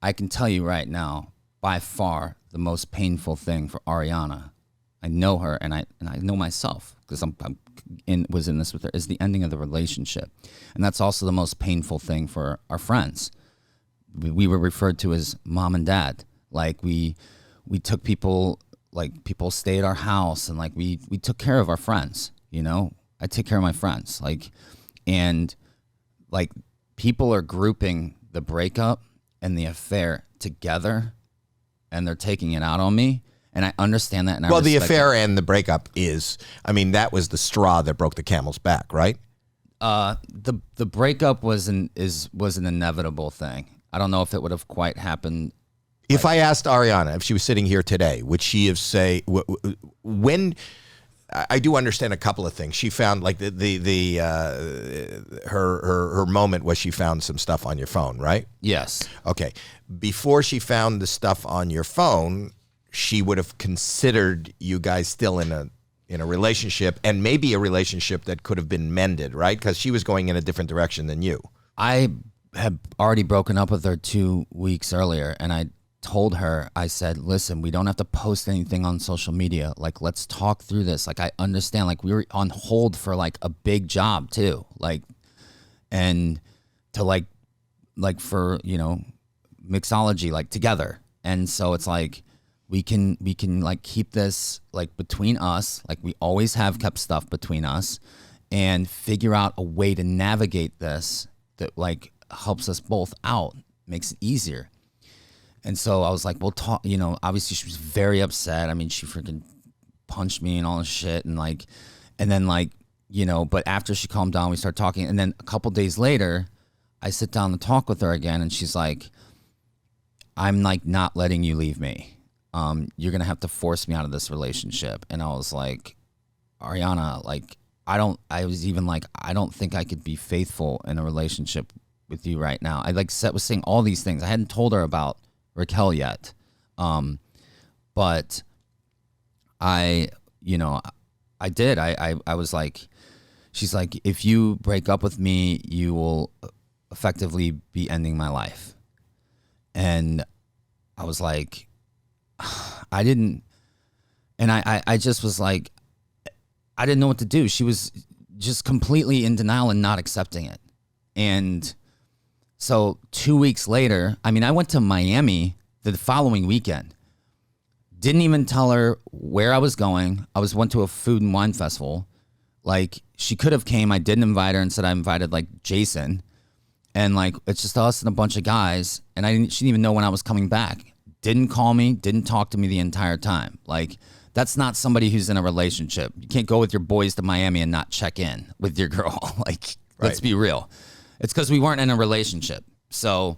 I can tell you right now, by far the most painful thing for Ariana, I know her and I know myself because was in this with her, is the ending of the relationship. And that's also the most painful thing for our friends. We were referred to as mom and dad. Like we took people, like people stay at our house and like we took care of our friends, I take care of my friends. And people are grouping the breakup and the affair together and they're taking it out on me. And I understand that. And the affair and the breakup that was the straw that broke the camel's back, right? The breakup was an inevitable thing. I don't know if it would have quite happened. If I asked Ariana if she was sitting here today, would she have when? I do understand a couple of things. She found like her moment was she found some stuff on your phone, right? Yes. Okay. Before she found the stuff on your phone, she would have considered you guys still in a relationship and maybe a relationship that could have been mended, right? Because she was going in a different direction than you. I had already broken up with her 2 weeks earlier, and I told her, I said, listen, we don't have to post anything on social media. Like, let's talk through this. Like, I understand, like, we were on hold for, like, a big job, too. Like, and to, like for, mixology, like, together. And so it's like, we can like keep this like between us, like we always have kept stuff between us, and figure out a way to navigate this that like helps us both out, makes it easier. And so I was like, we'll talk, obviously she was very upset. I mean, she freaking punched me and all this shit. And then but after she calmed down, we started talking. And then a couple days later, I sit down to talk with her again. And she's like, I'm like not letting you leave me. You're going to have to force me out of this relationship. And I was like, Ariana, like, I don't think I could be faithful in a relationship with you right now. I was saying all these things. I hadn't told her about Raquel yet. But I did. I was like, she's like, if you break up with me, you will effectively be ending my life. And I was like, I didn't, and I just was like, I didn't know what to do. She was just completely in denial and not accepting it. And so 2 weeks later, I went to Miami the following weekend. Didn't even tell her where I was going. Went to a food and wine festival. Like, she could have came. I didn't invite her and said I invited like Jason. And like, it's just us and a bunch of guys. And she didn't even know when I was coming back. Didn't call me, didn't talk to me the entire time. Like, that's not somebody who's in a relationship. You can't go with your boys to Miami and not check in with your girl. Like, Let's be real. It's because we weren't in a relationship. So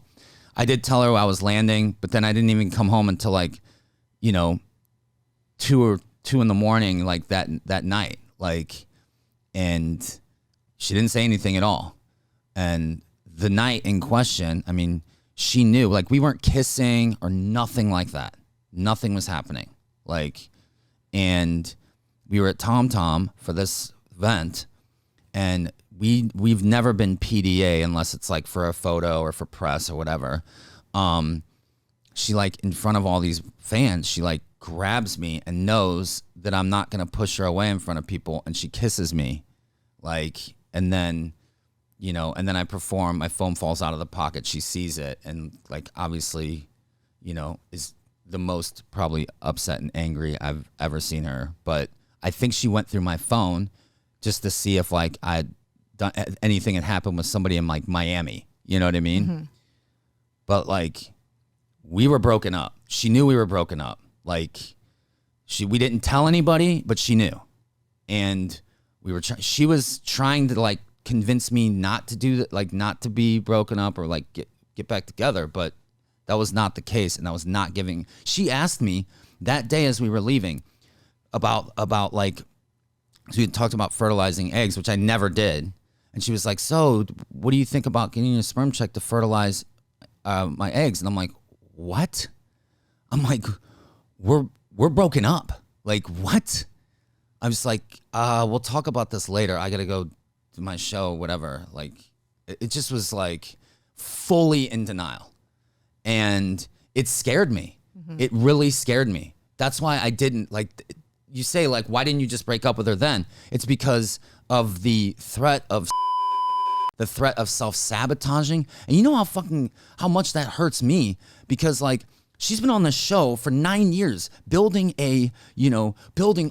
I did tell her I was landing, but then I didn't even come home until like, 2 in the morning, like that night. Like, and she didn't say anything at all. And the night in question, I mean, she knew, like, we weren't kissing or nothing like that. Nothing was happening. Like, and we were at Tom Tom for this event, and we've never been PDA unless it's like for a photo or for press or whatever. She, like, in front of all these fans, she like grabs me and knows that I'm not gonna push her away in front of people, and she kisses me, like, and then I perform, my phone falls out of the pocket, she sees it, and like obviously, is the most probably upset and angry I've ever seen her. But I think she went through my phone just to see if like I'd done anything had happened with somebody in like Miami. You know what I mean? Mm-hmm. But like, we were broken up. She knew we were broken up. Like, we didn't tell anybody, but she knew. And she was trying to like convince me not to do that, like not to be broken up or like get back together. But that was not the case. And that was not giving. She asked me that day as we were leaving about like, so we talked about fertilizing eggs, which I never did. And she was like, so what do you think about getting a sperm check to fertilize my eggs? And I'm like, what? I'm like, we're broken up. Like, what? I was like, we'll talk about this later. I got to go to my show, whatever. Like, it just was like fully in denial. And it scared me. Mm-hmm. It really scared me. That's why I didn't, like, you say, like, why didn't you just break up with her then? It's because of the threat of self-sabotaging. And you know how much that hurts me, because like, she's been on the show for 9 years, building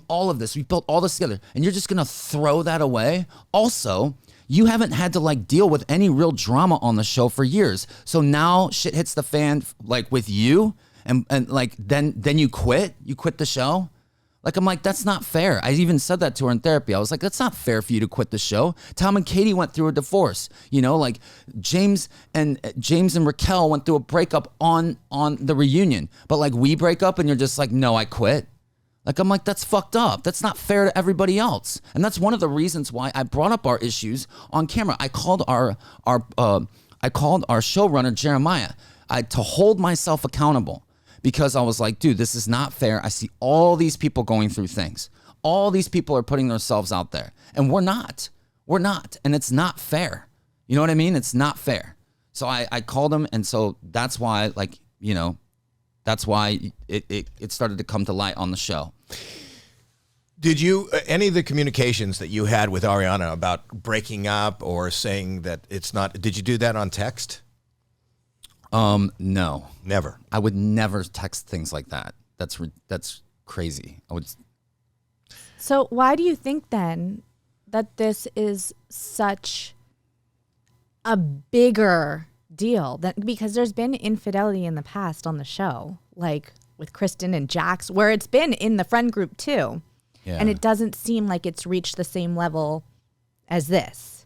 all of this. We built all this together, and you're just gonna throw that away. Also, you haven't had to like deal with any real drama on the show for years. So now shit hits the fan, like with you, and like then you quit the show. Like, I'm like, that's not fair. I even said that to her in therapy. I was like, that's not fair for you to quit the show. Tom and Katie went through a divorce. Like James and Raquel went through a breakup on the reunion. But like, we break up and you're just like, no, I quit. Like, I'm like, that's fucked up. That's not fair to everybody else. And that's one of the reasons why I brought up our issues on camera. I called our showrunner, Jeremiah, to hold myself accountable. Because I was like, dude, this is not fair. I see all these people going through things. All these people are putting themselves out there. And we're not. And it's not fair. You know what I mean? It's not fair. So I called him. And so that's why, like, that's why it started to come to light on the show. Did you, any of the communications that you had with Ariana about breaking up or saying that it's not, did you do that on text? No, never. I would never text things like that. That's crazy. So why do you think then that this is such a bigger deal? Because there's been infidelity in the past on the show, like with Kristen and Jax, where it's been in the friend group too. Yeah. And it doesn't seem like it's reached the same level as this.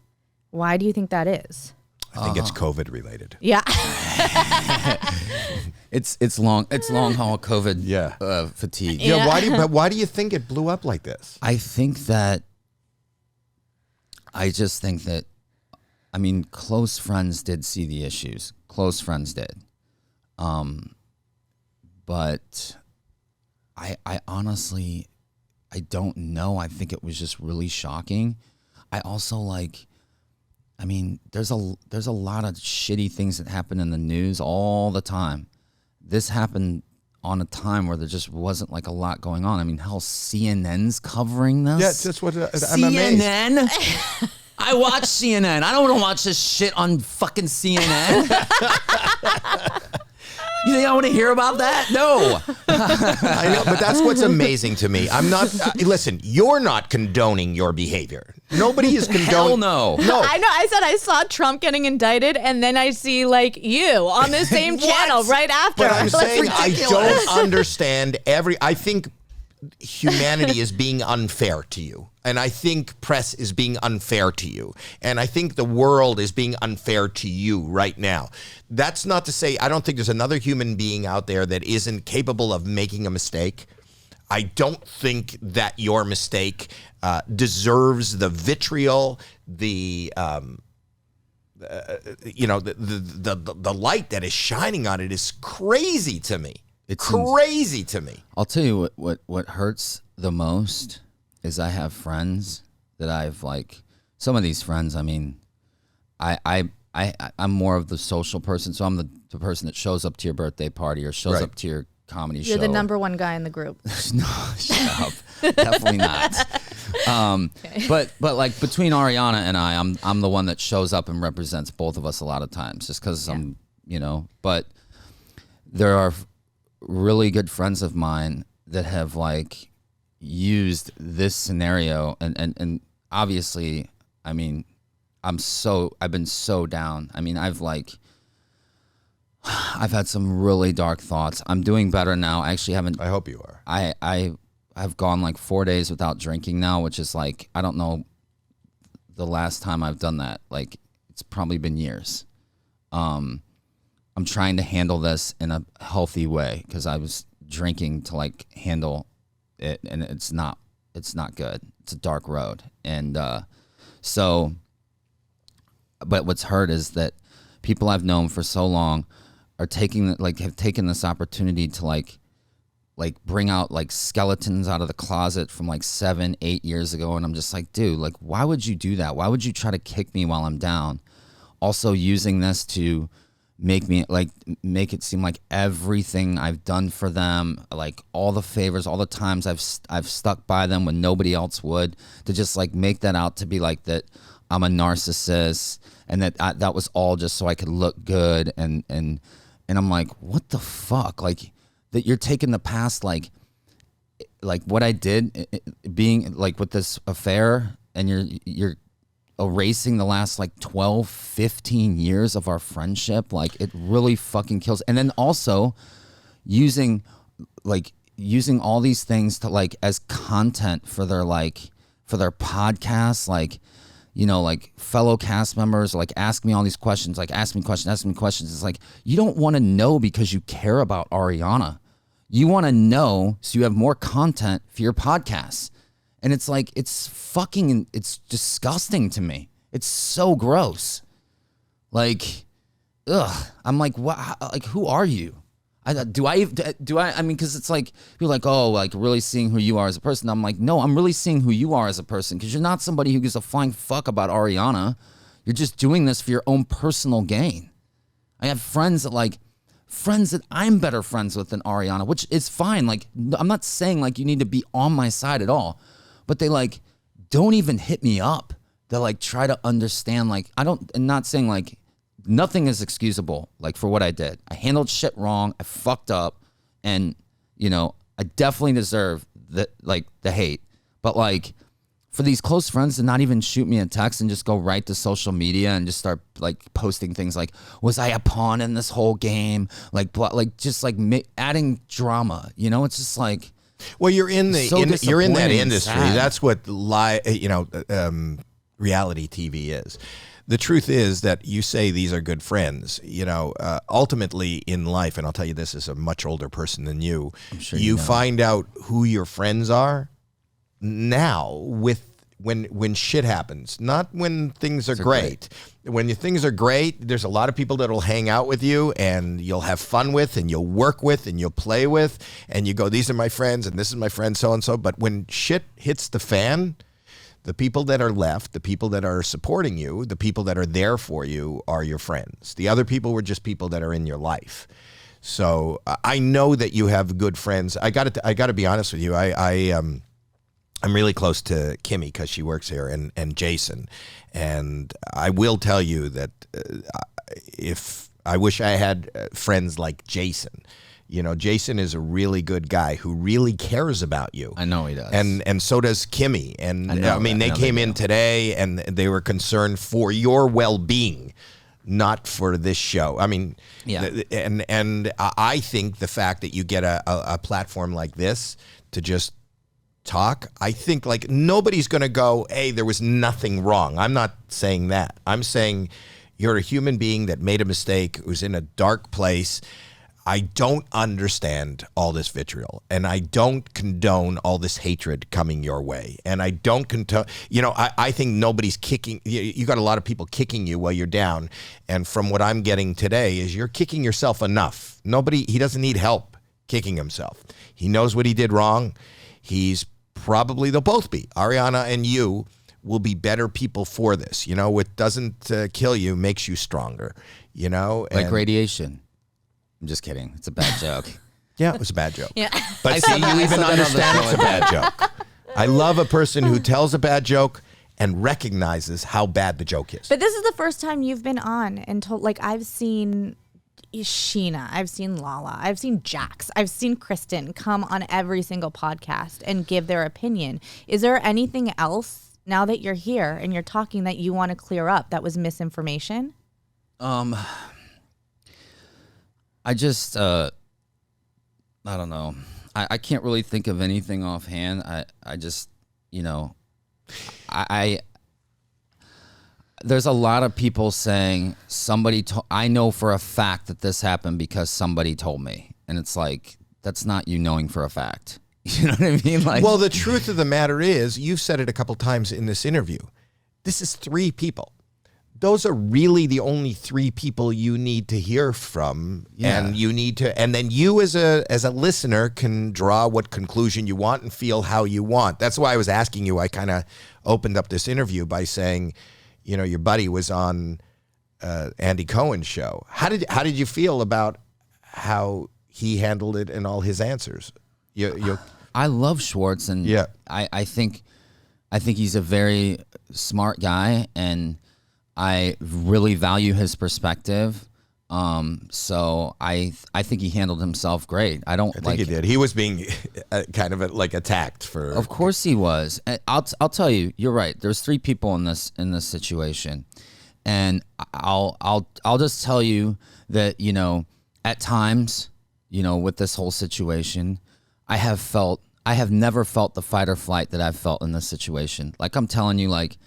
Why do you think that is? I think it's COVID related. Yeah. It's long haul COVID fatigue. Yeah. Why do you think it blew up like this? I just think that, I mean, close friends did see the issues. Close friends did. But I honestly, I don't know. I think it was just really shocking. I also there's a lot of shitty things that happen in the news all the time. This happened on a time where there just wasn't like a lot going on. I mean, hell, CNN's covering this. Yeah, that's what I'm amazed. CNN? I watch CNN. I don't want to watch this shit on fucking CNN. You think I want to hear about that? No. I know, but that's what's amazing to me. I'm not, listen, you're not condoning your behavior. Nobody is condoning. Hell no. No. I know. I said I saw Trump getting indicted, and then I see like you on the same channel right after. But I'm saying I don't understand I think humanity is being unfair to you. And I think press is being unfair to you. And I think the world is being unfair to you right now. That's not to say I don't think there's another human being out there that isn't capable of making a mistake. I don't think that your mistake deserves the vitriol, the light that is shining on it is crazy to me. It's crazy to me. I'll tell you what hurts the most is I have friends that I've like. Some of these friends, I mean, I'm more of the social person, so I'm the person that shows up to your birthday party or shows up to your comedy show. You're the number one guy in the group. No, shut up. Definitely not. Okay. But like between Ariana and I'm the one that shows up and represents both of us a lot of times, just because I'm, But there are really good friends of mine that have like used this scenario, and obviously, I mean, I've been so down. I mean, I've had some really dark thoughts. I'm doing better now. I actually haven't. I hope you are. I've gone like 4 days without drinking now, which is like, I don't know the last time I've done that. Like, it's probably been years. I'm trying to handle this in a healthy way because I was drinking to like handle it, and it's not good. It's a dark road. And but what's hurt is that people I've known for so long have taken this opportunity to like bring out like skeletons out of the closet from like 7-8 years ago. And I'm just like, dude, like, why would you do that? Why would you try to kick me while I'm down? Also using this to make it seem like everything I've done for them, like all the favors, all the times I've stuck by them when nobody else would, to just like make that out to be like that I'm a narcissist and that was all just so I could look good. And I'm like, what the fuck? Like, that you're taking the past, like what I did being like with this affair, and you're erasing the last like 12, 15 years of our friendship. Like, it really fucking kills. And then also using all these things to like as content for their podcasts, like, like fellow cast members, like ask me all these questions, like ask me questions. It's like, you don't want to know because you care about Ariana. You want to know so you have more content for your podcast. And it's like, it's disgusting to me. It's so gross. Like, ugh. I'm like, what? Like, who are you? I mean, because it's like, you're like, oh, like really seeing who you are as a person. I'm like, no, I'm really seeing who you are as a person, because you're not somebody who gives a flying fuck about Ariana. You're just doing this for your own personal gain. I have friends that I'm better friends with than Ariana, which is fine. Like, I'm not saying like you need to be on my side at all, but they like don't even hit me up. They like try to understand. Like, I'm not saying like nothing is excusable, like, for what I did. I handled shit wrong. I fucked up, and I definitely deserve the hate. But like, for these close friends to not even shoot me a text and just go right to social media and just start like posting things like, was I a pawn in this whole game? Like just like adding drama, it's just like, well, you're in you're in that industry. Sad. That's what reality TV is. The truth is that you say these are good friends. Ultimately in life, and I'll tell you this as a much older person than you, I'm sure you find out who your friends are now when shit happens, not when things are great. When things are great, there's a lot of people that will hang out with you and you'll have fun with and you'll work with and you'll play with, and you go, these are my friends and this is my friend so-and-so. But when shit hits the fan, the people that are left, the people that are supporting you, the people that are there for you are your friends. The other people were just people that are in your life. So I know that you have good friends. I got to be honest with you. I'm really close to Kimmy because she works here, and Jason. And I will tell you that if I wish I had friends like Jason. Jason is a really good guy who really cares about you. I know he does. And so does Kimmy. And they came in today and they were concerned for your well-being, not for this show. I mean, yeah. And I think the fact that you get a platform like this to just talk, I think like nobody's going to go, hey, there was nothing wrong. I'm not saying that. I'm saying you're a human being that made a mistake, who's in a dark place. I don't understand all this vitriol, and I don't condone all this hatred coming your way. And I don't condone, I think nobody's kicking, you got a lot of people kicking you while you're down. And from what I'm getting today is you're kicking yourself enough. He doesn't need help kicking himself. He knows what he did wrong. They'll both be, Ariana and you will be better people for this. What doesn't kill you makes you stronger, Like radiation. I'm just kidding. It's a bad joke. Yeah, it was a bad joke. Yeah. But see, you even understand it's a bad joke. I love a person who tells a bad joke and recognizes how bad the joke is. But this is the first time you've been on and told, like, I've seen Scheana, I've seen Lala, I've seen Jax, I've seen Kristen come on every single podcast and give their opinion. Is there anything else now that you're here and you're talking that you want to clear up that was misinformation? I just, I don't know. I can't really think of anything offhand. I just, there's a lot of people saying I know for a fact that this happened because somebody told me. And it's like, that's not you knowing for a fact. You know what I mean? Like, well, the truth of the matter is, you've said it a couple times in this interview. This is 3 people. Those are really the only 3 people you need to hear from, and and then you as a listener can draw what conclusion you want and feel how you want. That's why I was asking you. I kind of opened up this interview by saying, your buddy was on Andy Cohen's show. How did you feel about how he handled it and all his answers? I love Schwartz, and I think he's a very smart guy, and I really value his perspective. So I think he handled himself great. I think he did. He was being kind of attacked for. Of course he was. I'll tell you. You're right. There's 3 people in this situation, and I'll just tell you that at times with this whole situation, I have never felt the fight or flight that I've felt in this situation. Like I'm telling you, like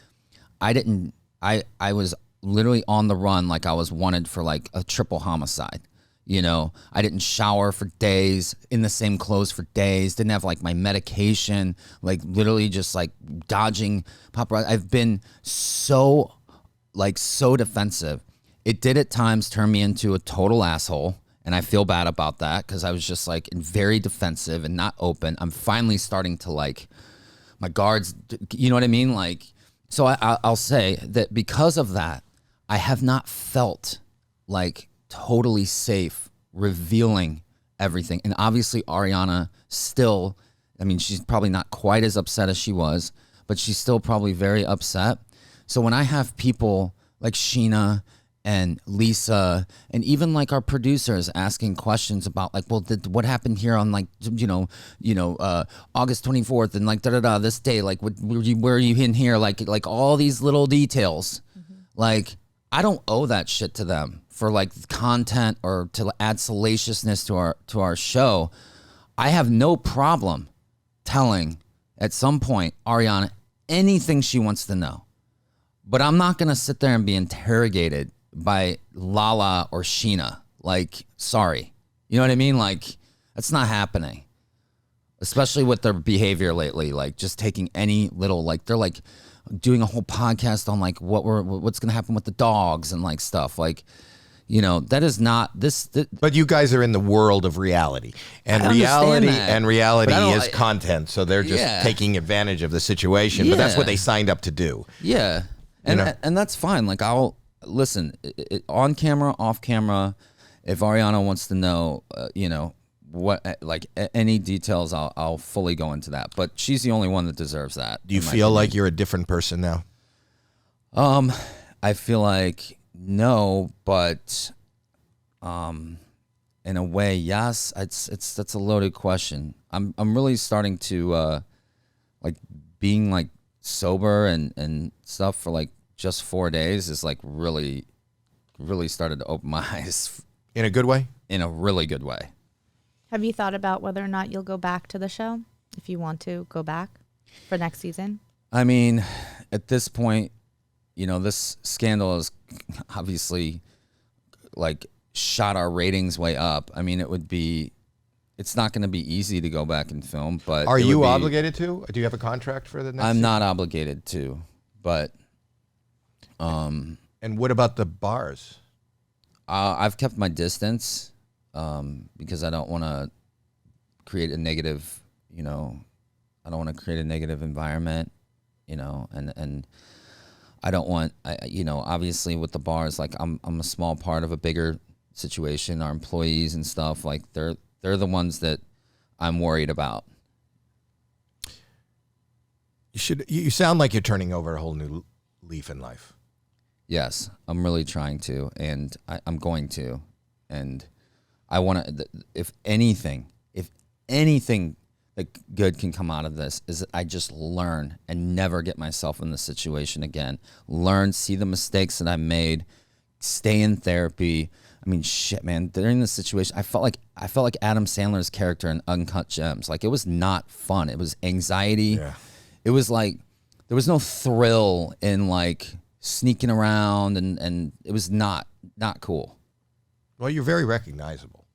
I was literally on the run, like I was wanted for like a triple homicide. I didn't shower for days, in the same clothes for days, didn't have like my medication, like literally just like dodging paparazzi. I've been so defensive. It did at times turn me into a total asshole, and I feel bad about that because I was just like very defensive and not open. I'm finally starting to like my guards, you know what I mean? Like, so I'll say that because of that, I have not felt like totally safe revealing everything. And obviously Ariana still, she's probably not quite as upset as she was, but she's still probably very upset. So when I have people like Scheana and Lisa and even like our producers asking questions about like, well, what happened here on like, August 24th and like this day, like where are you in here? Like all these little details. Like I don't owe that shit to them for like content or to add salaciousness to our show. I have no problem telling at some point Ariana anything she wants to know, but I'm not going to sit there and be interrogated by Lala or Scheana. Like, sorry. You know what I mean? Like, that's not happening. Especially with their behavior lately. Like, just taking any little, like, they're like doing a whole podcast on like what's gonna happen with the dogs and like stuff. Like, that is not this. But you guys are in the world of reality, and reality is content. So they're just taking advantage of the situation. But that's what they signed up to do. Yeah, and that's fine. Like, I'll listen on camera, off camera. If Ariana wants to know, what like any details, I'll fully go into that. But she's the only one that deserves that. Do you feel like you're a different person now? I feel like no, but in a way, yes. That's a loaded question. I'm really starting to like being like sober and stuff for like just 4 days is like really started to open my eyes. In a good way? In a really good way. Have you thought about whether or not you'll go back to the show? if you want to go back for next season? I mean, at this point, you know, this scandal has obviously like shot our ratings way up. I mean, it's not going to be easy to go back and film, but are you obligated to? Do you have a contract for the next I'm season? not obligated to, but and what about the bars? I've kept my distance because I don't want to create a negative, you know, I don't want to create a negative environment, you know, and I don't want, you know, obviously with the bars, like I'm a small part of a bigger situation. Our employees and stuff, like they're the ones that I'm worried about. You sound like you're turning over a whole new leaf in life. Yes, I'm really trying to, and I'm going to, and I want to. If anything that good can come out of this is that I just learn and never get myself in this situation again. Learn, see the mistakes that I made, stay in therapy. I mean, shit, man. During this situation, I felt like Adam Sandler's character in Uncut Gems. Like, it was not fun. It was anxiety. Yeah. It was like there was no thrill in like sneaking around, and it was not cool. Well, you're very recognizable.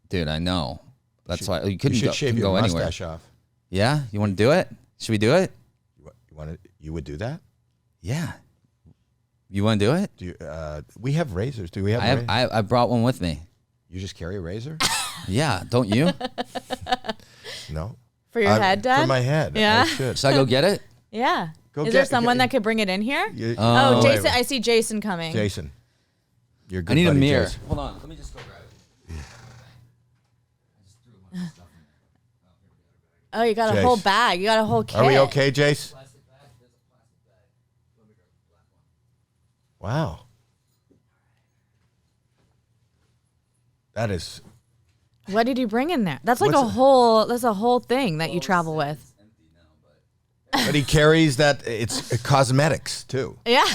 Dude, I know. That's why you couldn't You should shave your go anywhere. mustache off. Yeah, you want to do it? Should we do it? You would do that? Yeah. You want to do it? Do you, we have razors. Do we have? razors? I brought one with me. You just carry a razor? Yeah, don't you? No. For your head, Dad? For my head. Yeah. I should. Should I go get it? Yeah. Go Is there someone that could bring it in here? Oh, Jason. I see Jason coming. Jason. You're good. I need a buddy, mirror. Jason. Hold on. Let me just go grab it. Oh, you got a Jace. whole bag. You got a whole kit. Are we okay, Jace? Wow. That is. What did you bring in there? That's like What's that's a whole thing that you travel with. But he carries that. It's cosmetics too. Yeah.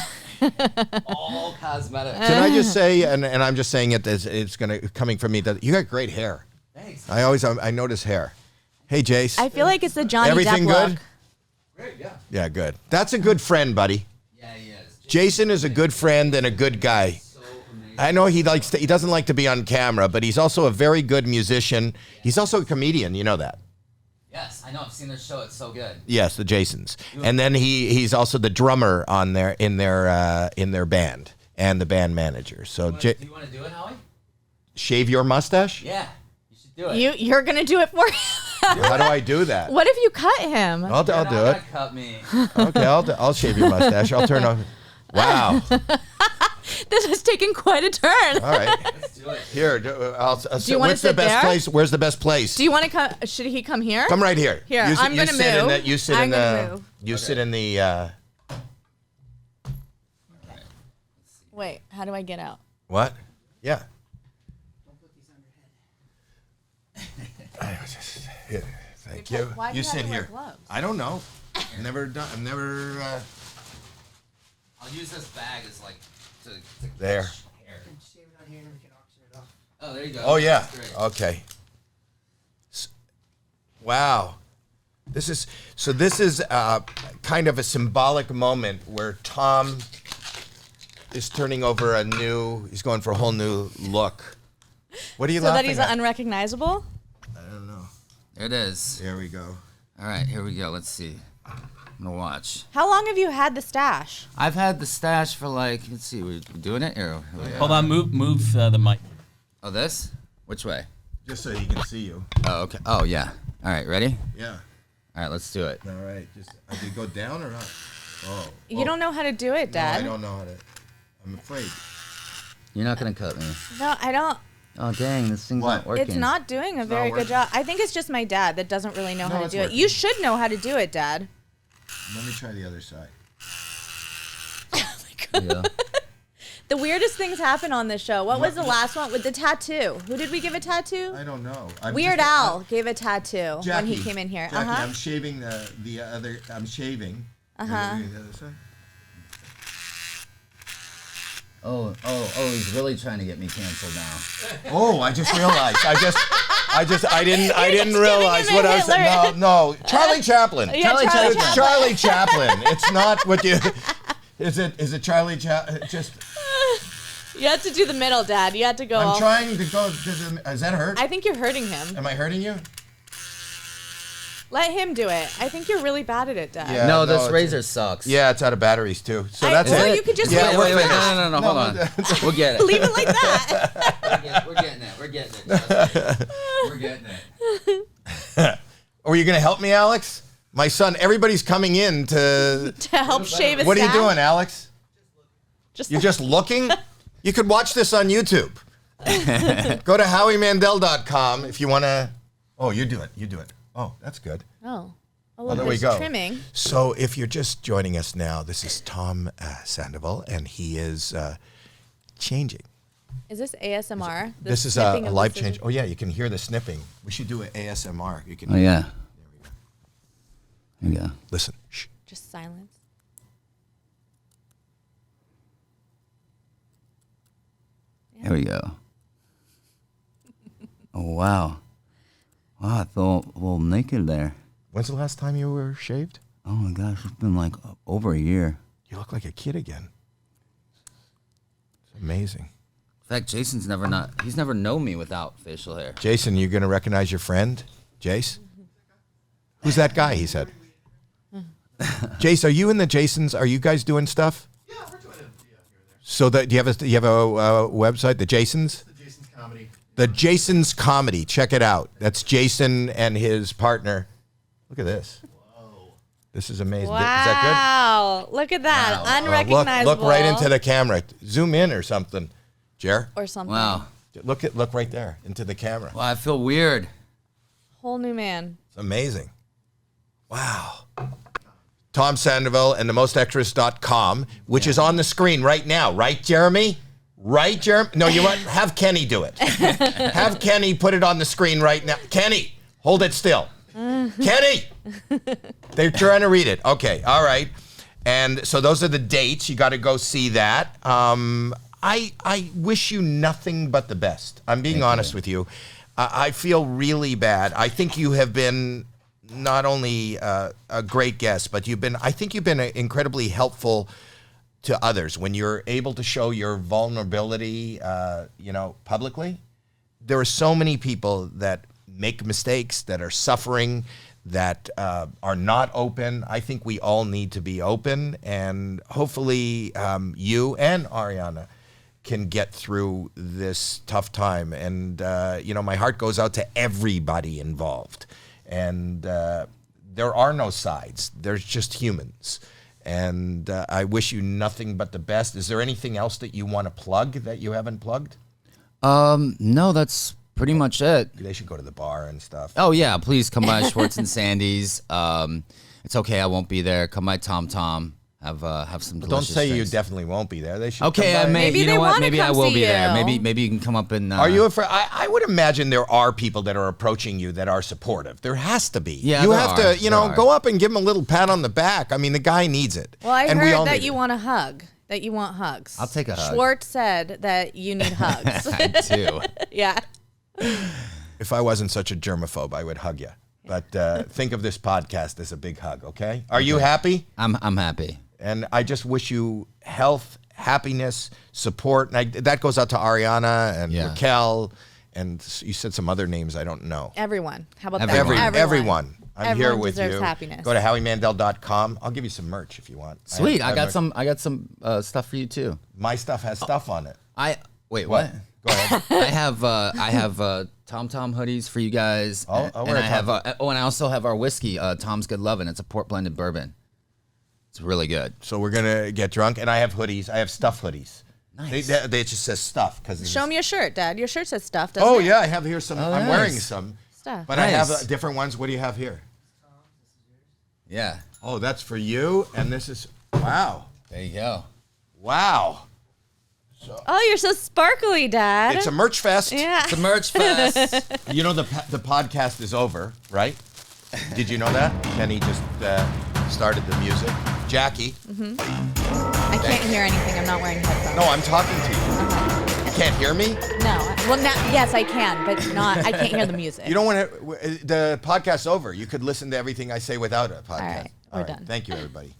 All cosmetics. Can I just say, and I'm just saying it as it's coming from me, that you got great hair. Thanks. I notice hair. Hey, Jace. I feel like it's the Johnny Everything Depp good? look. Great, yeah. Yeah, good. That's a good friend, buddy. Yeah, he is. Jason is a good friend and a good guy. So amazing. I know he doesn't like to be on camera, but he's also a very good musician. He's also a comedian. You know that. Yes, I know. I've seen their show. It's so good. Yes, the Jasons. And then he's also the drummer on in their band and the band manager. So Do you want to do it, Howie? shave your mustache? Yeah, you should do it. You're gonna do it for him. How do I do that? What if you cut him? I'll do it. Cut me. Okay, I'll shave your mustache. I'll turn off. Wow. This has taken quite a turn. All right. Let's do it. Here, you wanna what's the sit best there? place? Where's the best place? Do you want to come? Should he come here? Come right here. Here, You I'm gonna sit in move. You sit I'm in gonna the. move. You sit in the. Wait, how do I get out? What? Yeah. Don't put these on your head. Here, thank you. Why do You you have sit to wear here. gloves? I don't know. I've never done. I've never. I'll use this bag as like to There. catch hair. Oh, there you go. Oh yeah. That's great. Okay. Wow. This is kind of a symbolic moment where Tom is turning over he's going for a whole new look. What are you So that laughing he's at? unrecognizable? I don't know. There it is. There we go. All right, here we go. Let's see. I'm gonna watch. How long have you had the stash? I've had the stash for like, let's see, we're doing it here. Hold on, move the mic. Oh, this? Which way? Just so he can see you. Oh, okay. Oh, yeah. All right, ready? Yeah. All right, let's do it. All right. Just do you go down or up? Oh. You don't know how to do it, No, Dad. I don't know how to. I'm afraid. You're not gonna cut me. No, I don't. Oh, dang, this thing's What? not working. It's not doing a very good working. job. I think it's just my dad that doesn't really know No, how to it's do it. working. You should know how to do it, Dad. Let me try the other side. Yeah. The weirdest things happen on this show. What was the last one with the tattoo? Who did we give a tattoo? I don't know. Weird Al gave a tattoo when he Jackie, came in here. Jackie, I'm shaving the other. I'm shaving. The other side. Oh, he's really trying to get me canceled now. Oh, I just realized. I didn't realize what I was saying. No, Charlie Chaplin. Yeah, Charlie Chaplin. It's Charlie Chaplin. It's not what you. Is it Charlie Chaplin? Just. You had to do the middle, Dad. You had to go. I'm trying to go to the. Does that hurt? I think you're hurting him. Am I hurting you? Let him do it. I think you're really bad at it, Dad. Yeah, no, this razor sucks. Yeah, it's out of batteries too. So that's it. You could just wait, no, hold on. We'll get it. Leave it like that. We're getting it. We're getting it. Are you going to help me, Alex? My son, everybody's coming in to help shave his What are you dad? doing, Alex? You're just looking? You could watch this on YouTube. Go to HowieMandel.com if you want to. Oh, you do it. Oh, that's good. Oh, there we go. Trimming. So if you're just joining us now, this is Tom Sandoval, and he is changing. Is this ASMR? This is a live change. Oh, yeah, you can hear the snipping. We should do an ASMR. You can. Oh, yeah. There we go. Listen. Shh. Just silence. There we go. Oh, wow. Wow, I feel a little naked there. When's the last time you were shaved? Oh, my gosh. It's been like over a year. You look like a kid again. It's amazing. In fact, Jason's he's never known me without facial hair. Jason, you're going to recognize your friend, Jace? Who's that guy, he said. Jace, are you in the Jasons? Are you guys doing stuff? Yeah, we're doing it. Yeah, here and there. So do you have a website, the Jasons? The Jason's Comedy. The Jason's Comedy. Check it out. That's Jason and his partner. Look at this. Whoa. This is amazing. Wow. Is that good? Look at that. Wow. Unrecognizable. Look right into the camera. Zoom in or something. Jer? Or something. Wow. Look right there into the camera. Wow, I feel weird. Whole new man. It's amazing. Wow. Tom Sandoval and themostextras.com, which is on the screen right now. Right, Jeremy? Right, Jeremy? No, you want have Kenny do it. Have Kenny put it on the screen right now. Kenny, hold it still. Kenny! They're trying to read it. Okay, all right. And so those are the dates. You got to go see that. I wish you nothing but the best. I'm being honest with you. I feel really bad. I think you have been not only a great guest, but I think you've been incredibly helpful to others when you're able to show your vulnerability, publicly. There are so many people that make mistakes, that are suffering, that are not open. I think we all need to be open, and hopefully you and Ariana can get through this tough time. And, my heart goes out to everybody involved. And there are no sides. There's just humans. And I wish you nothing but the best. Is there anything else that you want to plug that you haven't plugged? No, that's pretty much it. They should go to the bar and stuff. Oh, yeah, please come by Schwartz and Sandy's. It's okay, I won't be there. Come by Tom Tom. Have some delicious Don't say drinks. you definitely won't be there. They should. Okay, come by. Maybe you know they what? wanna Maybe I come will see be there. you. Maybe you can come up and. Are you afraid? I would imagine there are people that are approaching you that are supportive. There has to be. Yeah, you there have are. to, There are. go up and give him a little pat on the back. I mean, the guy needs it. Well, I and we all heard that need you it. want a hug. That you want hugs. I'll take a hug. Schwartz said that you need hugs. I do. Yeah. If I wasn't such a germaphobe, I would hug you. But think of this podcast as a big hug. Okay? Are you happy? I'm happy. And I just wish you health, happiness, support. And that goes out to Ariana and Raquel, and you said some other names I don't know. Everyone. How about Everyone. that? Everyone. I'm here Everyone with deserves you. happiness. Go to HowieMandel.com. I'll give you some merch if you want. Sweet. I got merch. some stuff for you too. My stuff has stuff on it. Wait, what? Go ahead. I have Tom Tom hoodies for you guys. I'll and wear a I have Tom. and I also have our whiskey, Tom's Good Lovin'. It's a port blended bourbon. It's really good. So we're gonna get drunk, and I have hoodies. I have stuff hoodies. Nice. They just says stuff because. Show me your shirt, Dad. Your shirt says stuff, doesn't Oh it? yeah, I have here some. I'm nice. wearing some Stuff. but I Nice. have different ones. What do you have here? Yeah. Oh, that's for you, and this is wow, There you go. wow. Oh, you're so sparkly, Dad. It's a merch fest. Yeah. The merch fest. You know the podcast is over, right? Did you know that? Kenny just started the music. Jackie. I can't hear anything. I'm not wearing headphones. No, I'm talking to you. can't hear me? No. Well, now, yes, I can, but not. I can't hear the music. You don't want to. The podcast's over. You could listen to everything I say without a podcast. All right, we're done. Thank you, everybody.